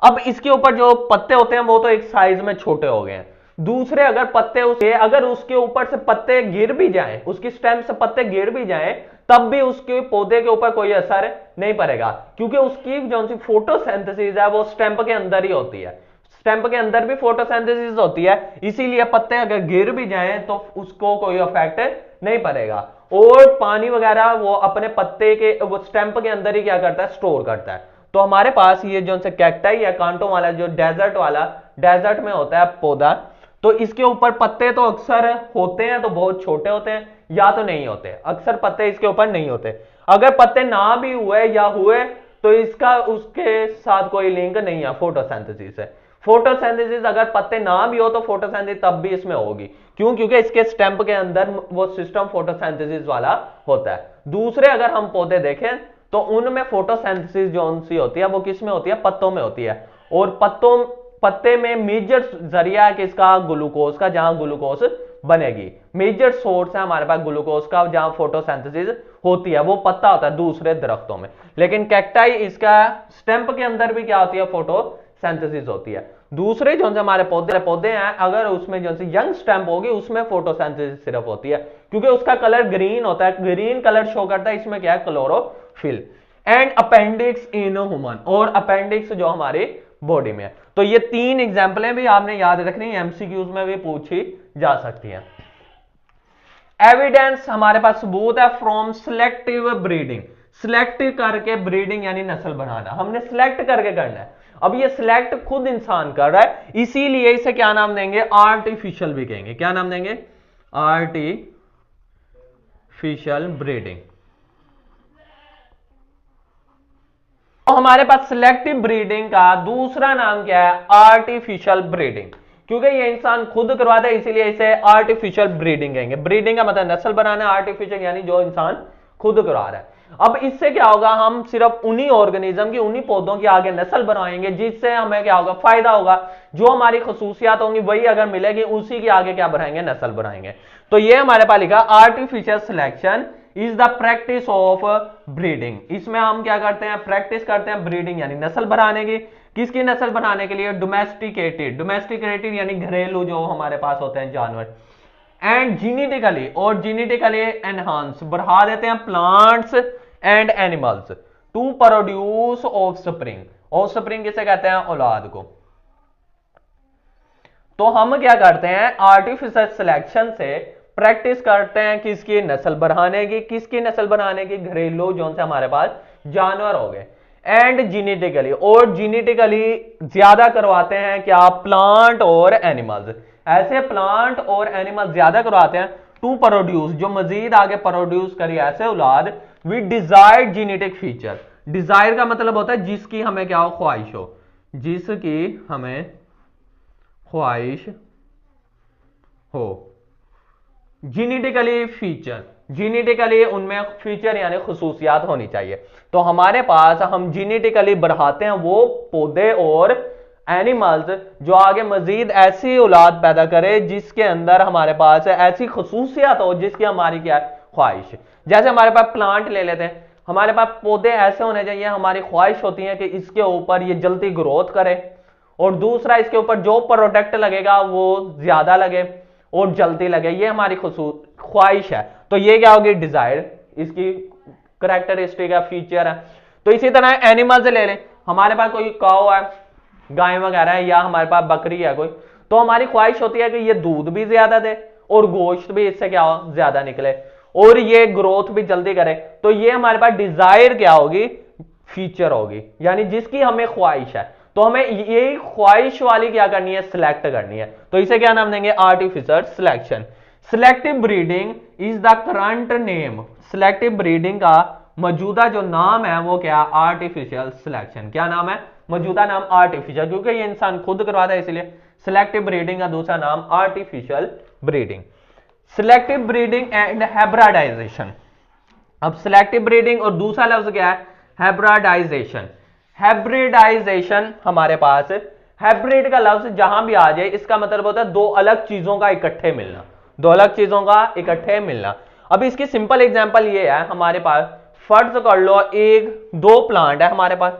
अब इसके ऊपर जो पत्ते होते हैं वो तो एक साइज में छोटे हो गए हैं, दूसरे अगर पत्ते अगर उसके ऊपर से पत्ते गिर भी जाएं, उसकी स्टेम से पत्ते गिर भी जाएं, तब भी उसके पौधे के ऊपर कोई असर नहीं पड़ेगा, क्योंकि उसकी जो सी फोटोसिंथेसिस है वो स्टेम के अंदर ही होती है, स्टेम के अंदर भी फोटोसिंथेसिस होती है, इसीलिए पत्ते अगर गिर भी जाएं तो उसको कोई इफेक्ट नहीं पड़ेगा। और पानी वगैरह वो अपने पत्ते के वो स्टेम्प के अंदर ही क्या करता है? स्टोर करता है। तो हमारे पास ये जो से कैक्टाई है कांटों वाला, जो डेजर्ट वाला, डेजर्ट में होता है पौधा, तो इसके ऊपर पत्ते तो अक्सर होते हैं तो बहुत छोटे होते हैं या तो नहीं होते, अक्सर पत्ते इसके ऊपर नहीं होते। अगर पत्ते ना भी हुए या हुए तो इसका उसके साथ कोई लिंक नहीं है फोटोसिंथेसिस से। फोटोसिंथेसिस अगर पत्ते ना भी हो तो फोटोसिंथेसिस तब भी इसमें होगी, क्यों? क्योंकि इसके स्टेम्प के अंदर वो सिस्टम फोटोसिंथेसिस वाला होता है। दूसरे अगर हम पौधे देखें तो उनमें फोटोसिंथेसिस जो उनसी होती है वो किस में होती है? पत्तों में होती है। और पत्ते में मेजर जरिया किसका? ग्लूकोज का, जहां ग्लूकोज बनेगी। मेजर सोर्स है हमारे पास ग्लूकोज का, जहां फोटोसिंथेसिस होती है, वो पत्ता होता है दूसरे दरख्तों में। लेकिन कैक्टाई इसका स्टेम्प के अंदर भी क्या होती है? फोटोसिंथेसिस होती है। दूसरे जो हमारे पौधे हैं, अगर उसमें जो यंग स्टेम्प होगी उसमें फोटोसिंथेसिस सिर्फ होती है, क्योंकि उसका कलर ग्रीन होता है, ग्रीन कलर शो करता है, इसमें क्या है? Chlorophyll. And appendix in human, और अपेंडिक्स जो हमारी बॉडी में है। तो ये तीन एग्जाम्पलें भी आपने याद रखनी है, एमसीक्यूज में भी पूछी जा सकती है। एविडेंस हमारे पास सबूत है फ्रॉम सिलेक्टिव ब्रीडिंग, सिलेक्ट करके ब्रीडिंग यानी नस्ल बनाना, हमने सिलेक्ट करके करना है। अब ये सिलेक्ट खुद इंसान कर रहा है, इसीलिए इसे क्या नाम देंगे? आर्टिफिशियल भी कहेंगे। क्या नाम देंगे? Artificial breeding. तो हमारे पास सिलेक्टिव ब्रीडिंग का दूसरा नाम क्या है? आर्टिफिशियल ब्रीडिंग, क्योंकि ये इंसान खुद करवाता है इसीलिए इसे आर्टिफिशियल ब्रीडिंग कहेंगे। ब्रीडिंग का मतलब नस्ल बनाना, आर्टिफिशियल यानी जो इंसान खुद करवा रहा है। अब इससे क्या होगा? हम सिर्फ उन्हीं ऑर्गेनिज्म की, उन्हीं पौधों की आगे नस्ल बनाएंगे, जिससे हमें क्या होगा? फायदा होगा। जो हमारी खसूसियात होंगी वही अगर मिलेगी, उसी की आगे क्या बढ़ाएंगे? नस्ल बढ़ाएंगे। तो ये हमारे पास लिखा artificial selection is the practice of breeding. इसमें हम क्या करते हैं? प्रैक्टिस करते हैं ब्रीडिंग यानी नस्ल बढ़ाने की। किसकी नस्ल बढ़ाने के लिए? डोमेस्टिकेटेड, डोमेस्टिकेटेड यानी घरेलू जो हमारे पास होते हैं जानवर। एंड जीनेटिकली, और जीनेटिकली एनहांस, बढ़ा देते हैं plants and animals. To produce offspring. Offspring किसे कहते हैं? औलाद को। तो हम क्या करते हैं, आर्टिफिशियल सिलेक्शन से प्रैक्टिस करते हैं किसकी? नस्ल बढ़ाने की। किसकी नस्ल बढ़ाने की? घरेलू जो से हमारे पास जानवर हो गए। एंड जीनेटिकली, और जीनेटिकली ज्यादा करवाते हैं क्या? प्लांट और एनिमल्स। ऐसे प्लांट और एनिमल ज्यादा करवाते हैं टू प्रोड्यूस, जो मजीद आगे प्रोड्यूस करिए ऐसे औलाद with desired genetic feature. Desire का मतलब होता है जिसकी हमें क्या हो? ख्वाहिश हो। जिसकी हमें ख्वाहिश हो। जीनेटिकली फीचर, जीनेटिकली उनमें फीचर यानी खुसूसियात होनी चाहिए। तो हमारे पास हम जीनेटिकली बढ़ाते हैं वो पौधे और एनिमल्स जो आगे मजीद ऐसी औलाद पैदा करे जिसके अंदर हमारे पास ऐसी खुसूसियात हो जिसकी हमारी क्या है? ख्वाहिश। जैसे हमारे पास प्लांट ले लेते हैं, हमारे पास पौधे ऐसे होने चाहिए, हमारी ख्वाहिश होती है कि इसके ऊपर ये जल्दी ग्रोथ करे, और दूसरा इसके ऊपर जो प्रोडक्ट लगेगा वो ज्यादा लगे और जल्दी लगे, ये हमारी ख्वाहिश है। तो ये क्या होगी? डिजायर, इसकी करेक्टरिस्टिक है, फीचर है। तो इसी तरह एनिमल्स ले लें, हमारे पास कोई काऊ है, गाय वगैरह है, या हमारे पास बकरी है कोई, तो हमारी ख्वाहिश होती है कि ये दूध भी ज्यादा दे और गोश्त भी इससे क्या हो? ज्यादा निकले, और ये ग्रोथ भी जल्दी करे। तो ये हमारे पास डिजायर क्या होगी? फीचर होगी, यानी जिसकी हमें ख्वाहिश है। तो हमें यही ख्वाहिश वाली क्या करनी है? सिलेक्ट करनी है। तो इसे क्या नाम देंगे? Artificial selection. Selective breeding is the current name. Selective breeding का मौजूदा जो नाम है वो क्या? Artificial selection. क्या नाम है? मौजूदा नाम आर्टिफिशियल, क्योंकि ये इंसान खुद करवाता है इसलिए सिलेक्टिव ब्रीडिंग का दूसरा नाम artificial breeding. Selective breeding and hybridisation. अब सिलेक्टिव ब्रीडिंग और दूसरा लफ्ज क्या है? हाइब्रिडाइजेशन। हाइब्रिडाइजेशन हमारे पास, हाइब्रिड का लफ्ज जहां भी आ जाए इसका मतलब होता है दो अलग चीजों का इकट्ठे मिलना, दो अलग चीजों का इकट्ठे मिलना। अब इसकी सिंपल एग्जांपल ये है, हमारे पास फर्ज कर लो एक दो प्लांट है हमारे पास,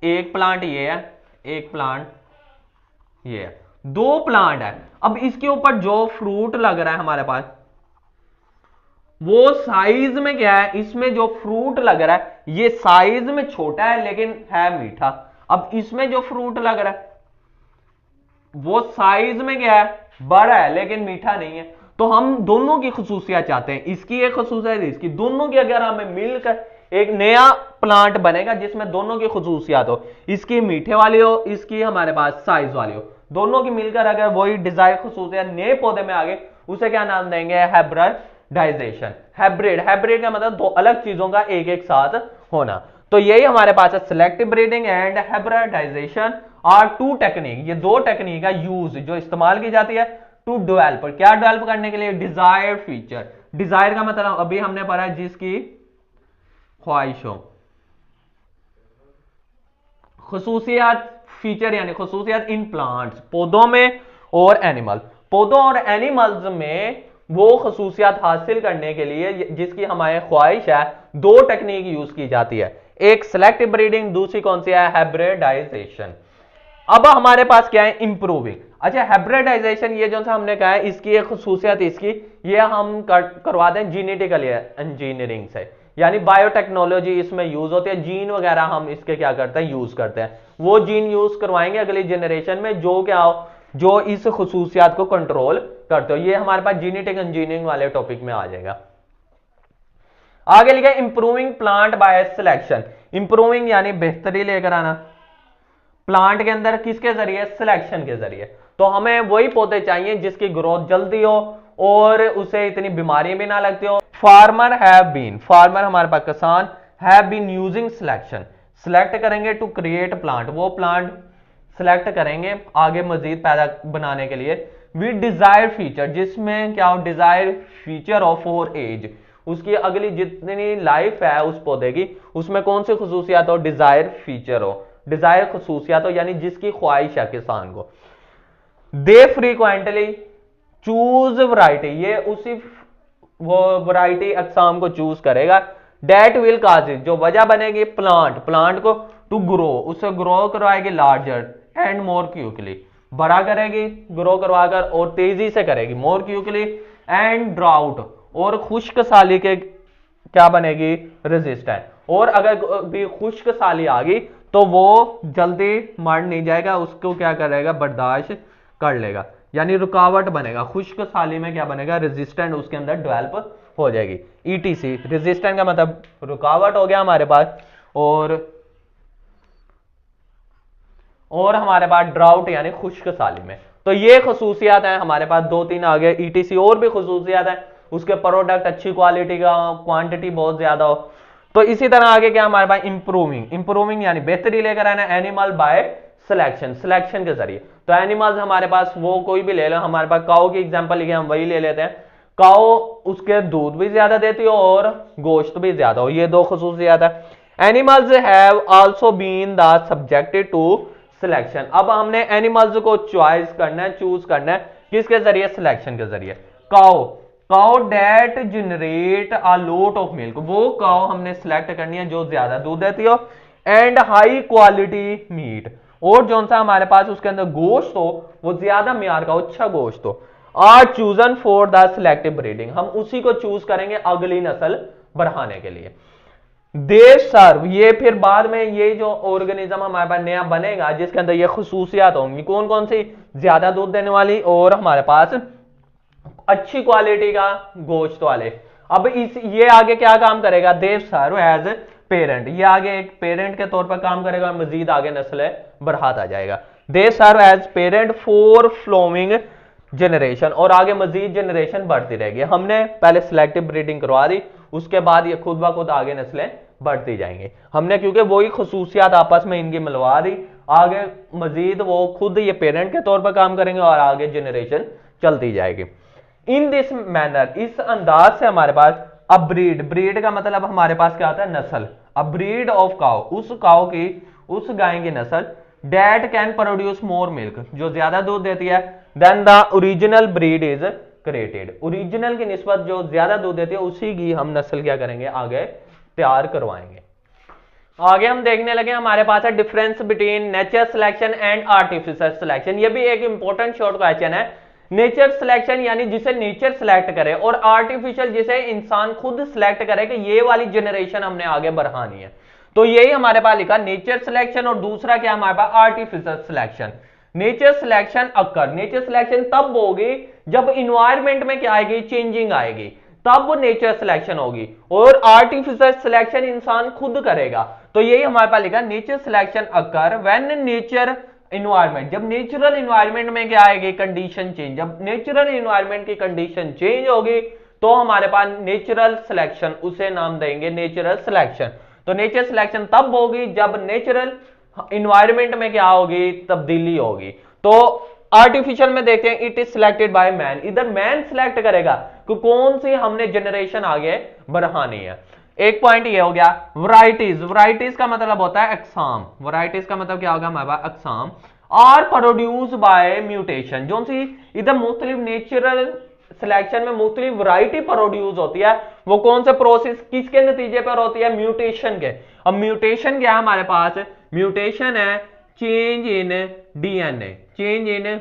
एक प्लांट ये है, एक प्लांट ये है, दो प्लांट है। अब इसके ऊपर जो फ्रूट लग रहा है हमारे पास वो साइज में क्या है? इसमें जो फ्रूट लग रहा है ये साइज में छोटा है लेकिन है मीठा। अब इसमें जो फ्रूट लग रहा है वो साइज में क्या है? बड़ा है लेकिन मीठा नहीं है। तो हम दोनों की खुसूसियत चाहते हैं, इसकी एक खुसूसियत इसकी, दोनों की अगर हमें मिलकर एक नया प्लांट बनेगा जिसमें दोनों की खुसूसियत हो, इसकी मीठे वाली हो, इसकी हमारे पास साइज वाली हो, दोनों की मिलकर अगर वही डिजायर खुसूसियत नए पौधे में आ गए, उसे क्या नाम देंगे? हाइब्रिडाइजेशन। हाइब्रिड, हाइब्रिड का मतलब दो अलग चीजों का एक एक साथ होना। तो यही हमारे पास है selective breeding and hybridisation are two technique. ये दो टेक्निक है यूज जो इस्तेमाल की जाती है टू डेवलप, क्या डेवलप करने के लिए? Desired feature. डिजायर का मतलब अभी हमने पढ़ा है जिसकी ख्वाहिश हो। खुसूसियत, फीचर यानी खुसूसियत इन प्लांट्स, पौधों में और एनिमल, पौधों और एनिमल्स में वो खुसूसियत हासिल करने के लिए जिसकी हमारी ख्वाहिश है, दो टेक्निक यूज की जाती है, एक सिलेक्टिव ब्रीडिंग, दूसरी कौन सी है? हाइब्रिडाइजेशन। अब हमारे पास क्या है? इंप्रूविंग। अच्छा, हाइब्रिडाइजेशन ये जो हमने कहा है इसकी एक खुसूसियत इसकी, ये हम करवा दें जीनेटिकली इंजीनियरिंग से, यानी बायोटेक्नोलॉजी इसमें यूज होती है, जीन वगैरह हम इसके क्या करते हैं? यूज करते हैं। वो जीन यूज करवाएंगे अगली जनरेशन में जो क्या हो, जो इस खुसूसियत को कंट्रोल करते हो। ये हमारे पास जीनेटिक इंजीनियरिंग वाले टॉपिक में आ जाएगा। आगे लिखा है improving plant by selection. Improving यानी बेहतरी लेकर आना प्लांट के अंदर, किसके जरिए? सिलेक्शन के जरिए। तो हमें वही पौधे चाहिए जिसकी ग्रोथ जल्दी हो और उसे इतनी बीमारियां भी ना लगती हो। फार्मर हैव बीन, फार्मर हमारे पास किसान, have been using selection, select करेंगे टू क्रिएट प्लांट, वो प्लांट सिलेक्ट करेंगे आगे मजीद पैदा बनाने के लिए विद डिजायर फीचर, जिसमें क्या हो? Desire feature of for age, उसकी अगली जितनी लाइफ है उस पौधे की उसमें कौन सी खुसूसियत हो? डिजायर फीचर हो, डिजायर खुसूसियत हो, यानी जिसकी ख्वाहिश है किसान को। दे फ्रीक्वेंटली चूज वैरायटी, ये उसी वो वैरायटी अकसाम को चूज करेगा। डेट विल काज, जो वजह बनेगी प्लांट को टू ग्रो, उसे ग्रो करवाएगी लार्जर एंड मोर क्विकली, बड़ा करेगी ग्रो करवाकर और तेजी से करेगी, मोर क्विकली एंड ड्राउट, और खुश्क साली के क्या बनेगी, रेजिस्टेंट। और अगर भी खुश्क साली आ गई तो वो जल्दी मर नहीं जाएगा, उसको क्या करेगा, बर्दाश्त कर लेगा, यानी रुकावट बनेगा। खुश्क साली में क्या बनेगा, रेजिस्टेंट उसके अंदर डेवलप हो जाएगी। ईटीसी, रेजिस्टेंट का मतलब रुकावट हो गया हमारे पास, और हमारे पास ड्राउट यानी खुश्क साली में। तो ये खसूसियात हैं हमारे पास, दो तीन आ गए। ईटीसी और भी खसूसियात है, उसके प्रोडक्ट अच्छी क्वालिटी का हो, क्वांटिटी बहुत ज्यादा हो। तो इसी तरह आगे क्या हमारे पास, इंप्रूविंग, इंप्रूविंग यानी बेहतरी लेकर आना, एनिमल बाय सिलेक्शन, सिलेक्शन के जरिए। तो एनिमल्स हमारे पास वो कोई भी ले लो, हमारे पास काऊ की एग्जांपल लिखे, हम वही ले लेते हैं। काऊ उसके दूध भी ज्यादा देती हो और गोश्त भी ज्यादा हो, ये दो खसूसियात है। Animals have also been the subjected to selection. अब हमने एनिमल्स को चॉइस करना है, चूज करना है, किसके जरिए, सिलेक्शन के जरिए। Cow, cow that generate a lot of milk, वो काऊ हमने सिलेक्ट करनी है जो ज्यादा दूध देती हो, एंड हाई क्वालिटी मीट, और जो सा हमारे पास उसके अंदर गोश्त हो वो ज्यादा म्यार का, अच्छा गोश्त हो, are chosen for the selective breeding, हम उसी को चूज करेंगे अगली नस्ल बढ़ाने के लिए। दे सर्व, ये फिर बाद में ये जो ऑर्गेनिज्म हमारे पास नया बनेगा जिसके अंदर ये खसूसियात होंगी, कौन कौन सी, ज्यादा दूध देने वाली और हमारे पास अच्छी क्वालिटी का गोश्त वाले। अब इस ये आगे क्या काम करेगा, दे सर्व एज पेरेंट, ये आगे एक पेरेंट के तौर पर काम करेगा, मजीद आगे नस्ल बढ़ाता जाएगा। They serve as parent for flowing generation, और आगे मजीद जनरेशन बढ़ती रहेगी। हमने पहले सिलेक्टिव ब्रीडिंग करवा दी, उसके बाद ये खुद ब खुद आगे नस्लें बढ़ती जाएंगी। हमने क्योंकि वही खसूसियात आपस में इनकी मिलवा दी, आगे मजीद वो खुद ये पेरेंट के तौर पर काम करेंगे और आगे जनरेशन चलती जाएगी। इन दिस मैनर, इस अंदाज से हमारे पास अ ब्रीड, ब्रीड का मतलब हमारे पास क्या होता है, नस्ल। अ ब्रीड ऑफ काउ, उस काउ की, उस गाय की नस्ल, that can produce more milk, जो ज्यादा दूध देती है, then the original breed is created, original की निस्बत जो ज्यादा दूध देती है उसी की हम नस्ल क्या करेंगे, आगे तैयार करवाएंगे। आगे हम देखने लगे हमारे पास है difference between nature selection and artificial selection. ये भी एक इंपॉर्टेंट शॉर्ट क्वेश्चन है। नेचर सिलेक्शन यानी जिसे नेचर सिलेक्ट करे, और आर्टिफिशियल जिसे इंसान खुद सिलेक्ट करे कि ये वाली जनरेशन हमने आगे बढ़ानी है। तो यही हमारे पास लिखा नेचर सिलेक्शन, और दूसरा क्या हमारे पास, आर्टिफिशियल सिलेक्शन। नेचर सिलेक्शन अक्कर, नेचर सिलेक्शन तब होगी जब इन्वायरमेंट में क्या आएगी, चेंजिंग आएगी, तब नेचर सिलेक्शन होगी, और आर्टिफिशियल सिलेक्शन इंसान खुद करेगा। तो यही हमारे पास लिखा nature selection occur when nature environment, जब नेचुरल इन्वायरमेंट में क्या आएगी, कंडीशन चेंज, जब नेचुरल इन्वायरमेंट की कंडीशन चेंज होगी तो हमारे पास नेचुरल सिलेक्शन, उसे नाम देंगे नेचुरल सिलेक्शन। तो नेचर सिलेक्शन तब होगी जब नेचुरल इन्वायरमेंट में क्या होगी, तब्दीली होगी। तो आर्टिफिशियल में देखते हैं, it is selected by man, इधर मैन सिलेक्ट करेगा कि कौन सी हमने जनरेशन आगे बढ़ानी है। एक पॉइंट ये हो गया। वैरायटीज, वैरायटीज का मतलब होता है अकसाम, वैरायटीज का मतलब क्या होगा हमारे पास, अकसाम, आर प्रोड्यूस बाय म्यूटेशन, जो सी इधर मुख्तलिफ नेचुरल सिलेक्शन में मुख्तलिफ वैरायटी प्रोड्यूस होती है, वो कौन से प्रोसेस किसके नतीजे पर होती है, म्यूटेशन के। अब म्यूटेशन क्या है हमारे पास, म्यूटेशन है change in DNA, change in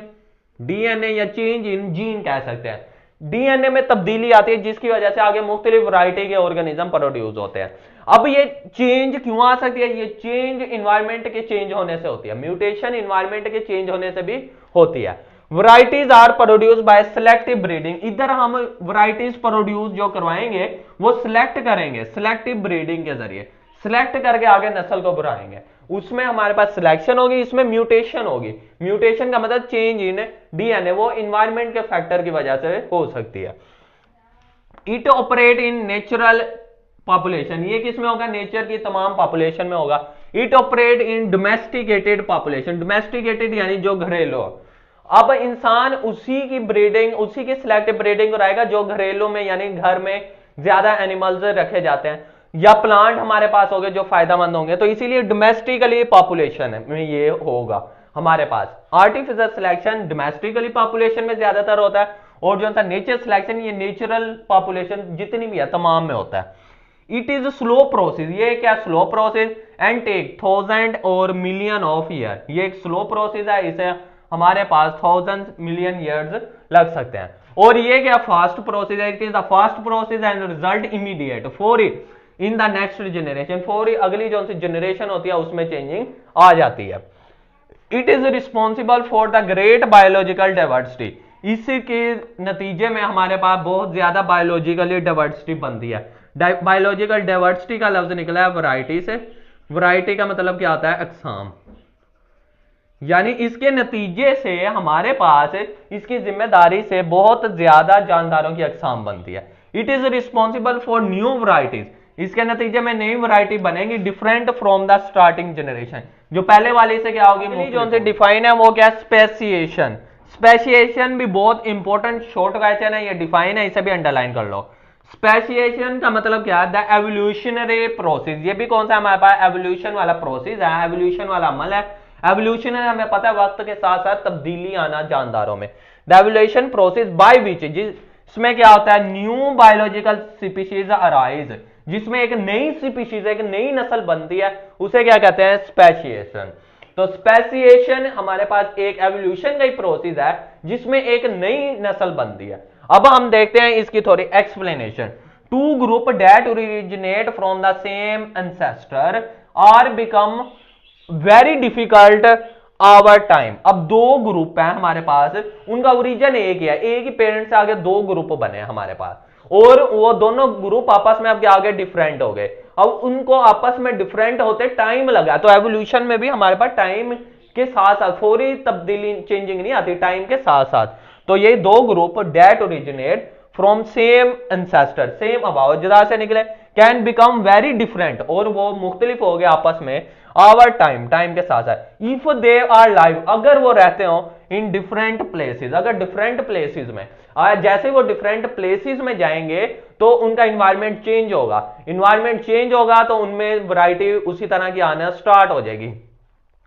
DNA या चेंज इन जीन कह सकते हैं। डीएनए में तब्दीली आती है जिसकी वजह से आगे मुख्तलिफ वैरायटी के ऑर्गेनिज्म प्रोड्यूस होते हैं। अब ये चेंज क्यों आ सकती है, ये चेंज इन्वायरमेंट के चेंज होने से होती है, म्यूटेशन इन्वायरमेंट के चेंज होने से भी होती है। Varieties are produce by selective breeding, इधर हम वैरायटीज प्रोड्यूस जो करवाएंगे वो सिलेक्ट करेंगे सिलेक्टिव ब्रीडिंग के जरिए, सिलेक्ट करके आगे नस्ल को बढ़ाएंगे। उसमें हमारे पास सिलेक्शन होगी, इसमें म्यूटेशन होगी। म्यूटेशन का मतलब चेंज इन डीएनए, वो इन्वायरमेंट के फैक्टर की वजह से हो सकती है। It operate in natural population, ये किस में होगा, नेचर की तमाम पॉपुलेशन में होगा। It operate in domesticated population, domesticated यानी जो घरेलू। अब इंसान उसी की ब्रीडिंग, उसी की सिलेक्टिव ब्रीडिंग कराएगा जो घरेलू में यानी घर में ज्यादा एनिमल्स रखे जाते हैं, या प्लांट हमारे पास होंगे जो फायदेमंद होंगे। तो इसीलिए डोमेस्टिकली पॉपुलेशन में ये होगा हमारे पास। आर्टिफिशियल सिलेक्शन डोमेस्टिकली पॉपुलेशन में ज्यादातर होता है, और जो नेचर सिलेक्शन ये नेचुरल पॉपुलेशन जितनी भी है तमाम में होता है। इट इज स्लो प्रोसेस, ये क्या स्लो प्रोसेस, एंड टेक 1000 और मिलियन ऑफ ईयर, ये एक स्लो प्रोसेस है, इसे हमारे पास 1000 मिलियन ईयर्स लग सकते हैं। और ये क्या फास्ट प्रोसेस है, it is the fast process and result immediate for in the next generation, for अगली जो सी जनरेशन होती है उसमें चेंजिंग आ जाती है। It is responsible for the great biological diversity, इसके नतीजे में हमारे पास बहुत ज्यादा बायोलॉजिकली डाइवर्सिटी बनती है। बायोलॉजिकल डाइवर्सिटी का लफ्ज निकला है वैरायटी से, वैरायटी का मतलब क्या आता है, अक़साम, यानी इसके नतीजे से हमारे पास इसकी जिम्मेदारी से बहुत ज्यादा जानदारों की अक़साम बनती है। It is responsible for new varieties, इसके नतीजे में नई वैरायटी बनेगी different from the starting generation, जो पहले वाली से क्या होगी, जो से डिफाइन है वो क्या, स्पेसिएशन। स्पेसिएशन भी बहुत इंपॉर्टेंट शॉर्ट क्वेश्चन है, ये डिफाइन है, इसे भी अंडरलाइन कर लो। स्पेसिएशन का मतलब क्या है, द एवोल्यूशनरी प्रोसेस, ये भी कौन सा हमारे पास एवोल्यूशन वाला प्रोसेस है, एवोल्यूशन वाला अमल है। एवोल्यूशन हमें पता है वक्त के साथ साथ तब्दीली आना जानदारों में। The evolution process by which, जिसमें क्या होता है, न्यू बायोलॉजिकल स्पीशीज अराइज, जिसमें एक नई स्पीशीज, एक नई नस्ल बनती है, उसे क्या कहते हैं, स्पेसिएशन। तो स्पेसिएशन हमारे पास एक एवोल्यूशन का ही प्रोसेस है जिसमें एक नई नस्ल बनती है। अब हम देखते हैं इसकी थोड़ी explanation. Two group that originate from the same ancestor are become very difficult over time. अब दो ग्रुप है हमारे पास, उनका ओरिजिन एक ही है, एक ही पेरेंट से आगे दो ग्रुप बने हमारे पास, और वो दोनों ग्रुप आपस में अब आगे डिफरेंट हो गए। अब उनको आपस में डिफरेंट होते टाइम लगा, तो एवोल्यूशन में भी हमारे पास टाइम के साथ साथ फौरी तब्दीली चेंजिंग नहीं आती, टाइम के साथ साथ। तो ये दो group that originate from same ancestor, same अबावजदा से निकले, कैन बिकम वेरी डिफरेंट, और वो मुख्तलिफ हो गए आपस में आवर टाइम, टाइम के साथ साथ। इफ दे आर लाइव, अगर वो रहते हो इन डिफरेंट प्लेसेस, अगर डिफरेंट प्लेसेस में, जैसे वो डिफरेंट प्लेसेस में जाएंगे तो उनका इन्वायरमेंट चेंज होगा, इन्वायरमेंट चेंज होगा तो उनमें वैरायटी उसी तरह की आना स्टार्ट हो जाएगी।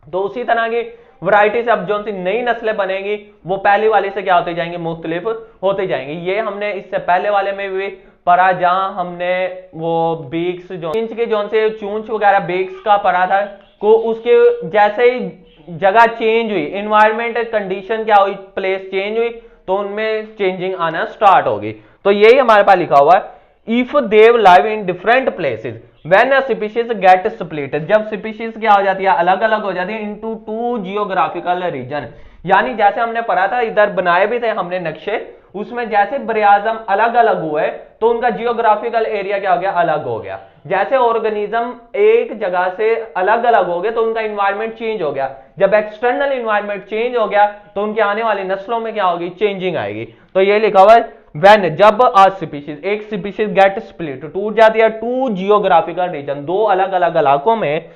तो उसी तरह की वैरायटी से अब जो सी नई नस्लें बनेगी वो पहली वाली से क्या होते जाएंगे, मुख्तलिफ होते जाएंगे। ये हमने इससे पहले वाले में भी पढ़ा, जहां हमने वो बीक्स जो इंच के जो से चूंच वगैरह बीक्स का पढ़ा था, को उसके जैसे ही जगह चेंज हुई, इन्वायरमेंट कंडीशन क्या हुई, प्लेस चेंज हुई, तो उनमें चेंजिंग आना स्टार्ट होगी। तो यही हमारे पास लिखा हुआ है, if they live in different places when a species get split, जब स्पीशीज क्या हो जाती है, अलग अलग हो जाती है, इनटू टू जियोग्राफिकल रीजन। यानी जैसे हमने पढ़ा था, इधर बनाए भी थे हमने नक्शे, उसमें जैसे बरियाज़म अलग अलग हुए तो उनका जियोग्राफिकल एरिया क्या हो गया, अलग हो गया। जैसे ऑर्गेनिज्म एक जगह से अलग अलग हो गए तो उनका इन्वायरमेंट चेंज हो गया। जब एक्सटर्नल इन्वायरमेंट चेंज हो गया तो उनकी आने वाली नस्लों में क्या होगी, चेंजिंग आएगी। तो ये लिखा हुआ है, व्हेन, जब आ स्पीशीज, एक स्पीशीज गेट स्प्लिट, टूट जाती है, टू जियोग्राफिकल रीजन, दो अलग अलग इलाकों में,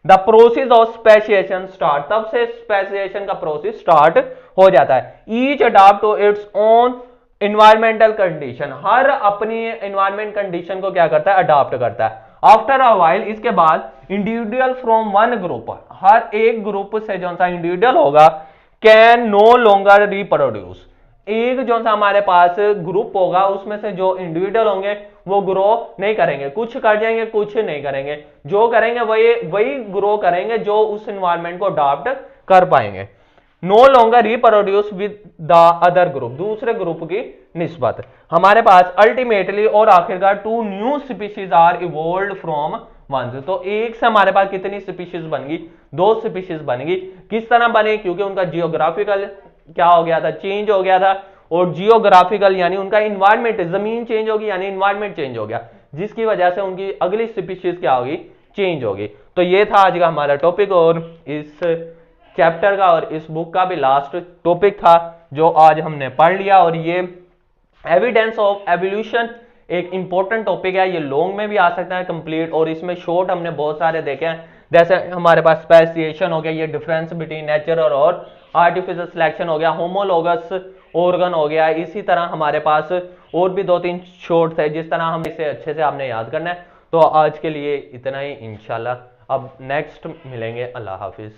the process of speciation start, तब से स्पेसिएशन का प्रोसेस स्टार्ट हो जाता है। Each adopt to its own environmental condition, हर अपनी इन्वायरमेंट कंडीशन को क्या करता है, अडॉप्ट करता है। आफ्टर अ व्हाइल, इसके बाद इंडिविजुअल फ्रॉम वन ग्रुप, हर एक ग्रुप से जो सा इंडिविजुअल होगा, कैन नो लॉन्गर रिप्रोड्यूस, एक जो सा हमारे पास ग्रुप होगा उसमें से जो इंडिविजुअल होंगे वो ग्रो नहीं करेंगे, कुछ कर जाएंगे कुछ नहीं करेंगे, जो करेंगे वही ग्रो करेंगे जो उस एनवायरनमेंट को अडॉप्ट कर पाएंगे। No longer reproduce with the other group, दूसरे ग्रुप की निस्बत। हमारे पास अल्टीमेटली और आखिरकार two new species are evolved from one, तो एक से हमारे पास कितनी स्पीशीज बन गई, दो स्पीशीज बन गई। किस तरह बने, क्योंकि उनका जियोग्राफिकल क्या हो गया था, चेंज हो गया था, और जियोग्राफिकल यानी उनका इन्वायरमेंट, जमीन चेंज होगी यानी इन्वायरमेंट चेंज हो गया, जिसकी वजह से उनकी अगली स्पीशीज क्या होगी, चेंज होगी। तो ये था आज का हमारा टॉपिक, और इस चैप्टर का और इस बुक का भी लास्ट टॉपिक था जो आज हमने पढ़ लिया। और ये एविडेंस ऑफ एवोल्यूशन एक इंपॉर्टेंट टॉपिक है, ये लॉन्ग में भी आ सकता है कंप्लीट, और इसमें शॉर्ट हमने बहुत सारे देखे हैं, जैसे हमारे पास स्पेसिएशन हो गया, ये डिफरेंस बिटवीन नेचुरल और आर्टिफिशियल सिलेक्शन हो गया, होमोलोगस ऑर्गन हो गया। इसी तरह हमारे पास और भी दो तीन शॉर्ट थे, जिस तरह हम इसे अच्छे से आपने याद करना है। तो आज के लिए इतना ही इंशाल्लाह, अब नेक्स्ट मिलेंगे, अल्लाह हाफिज।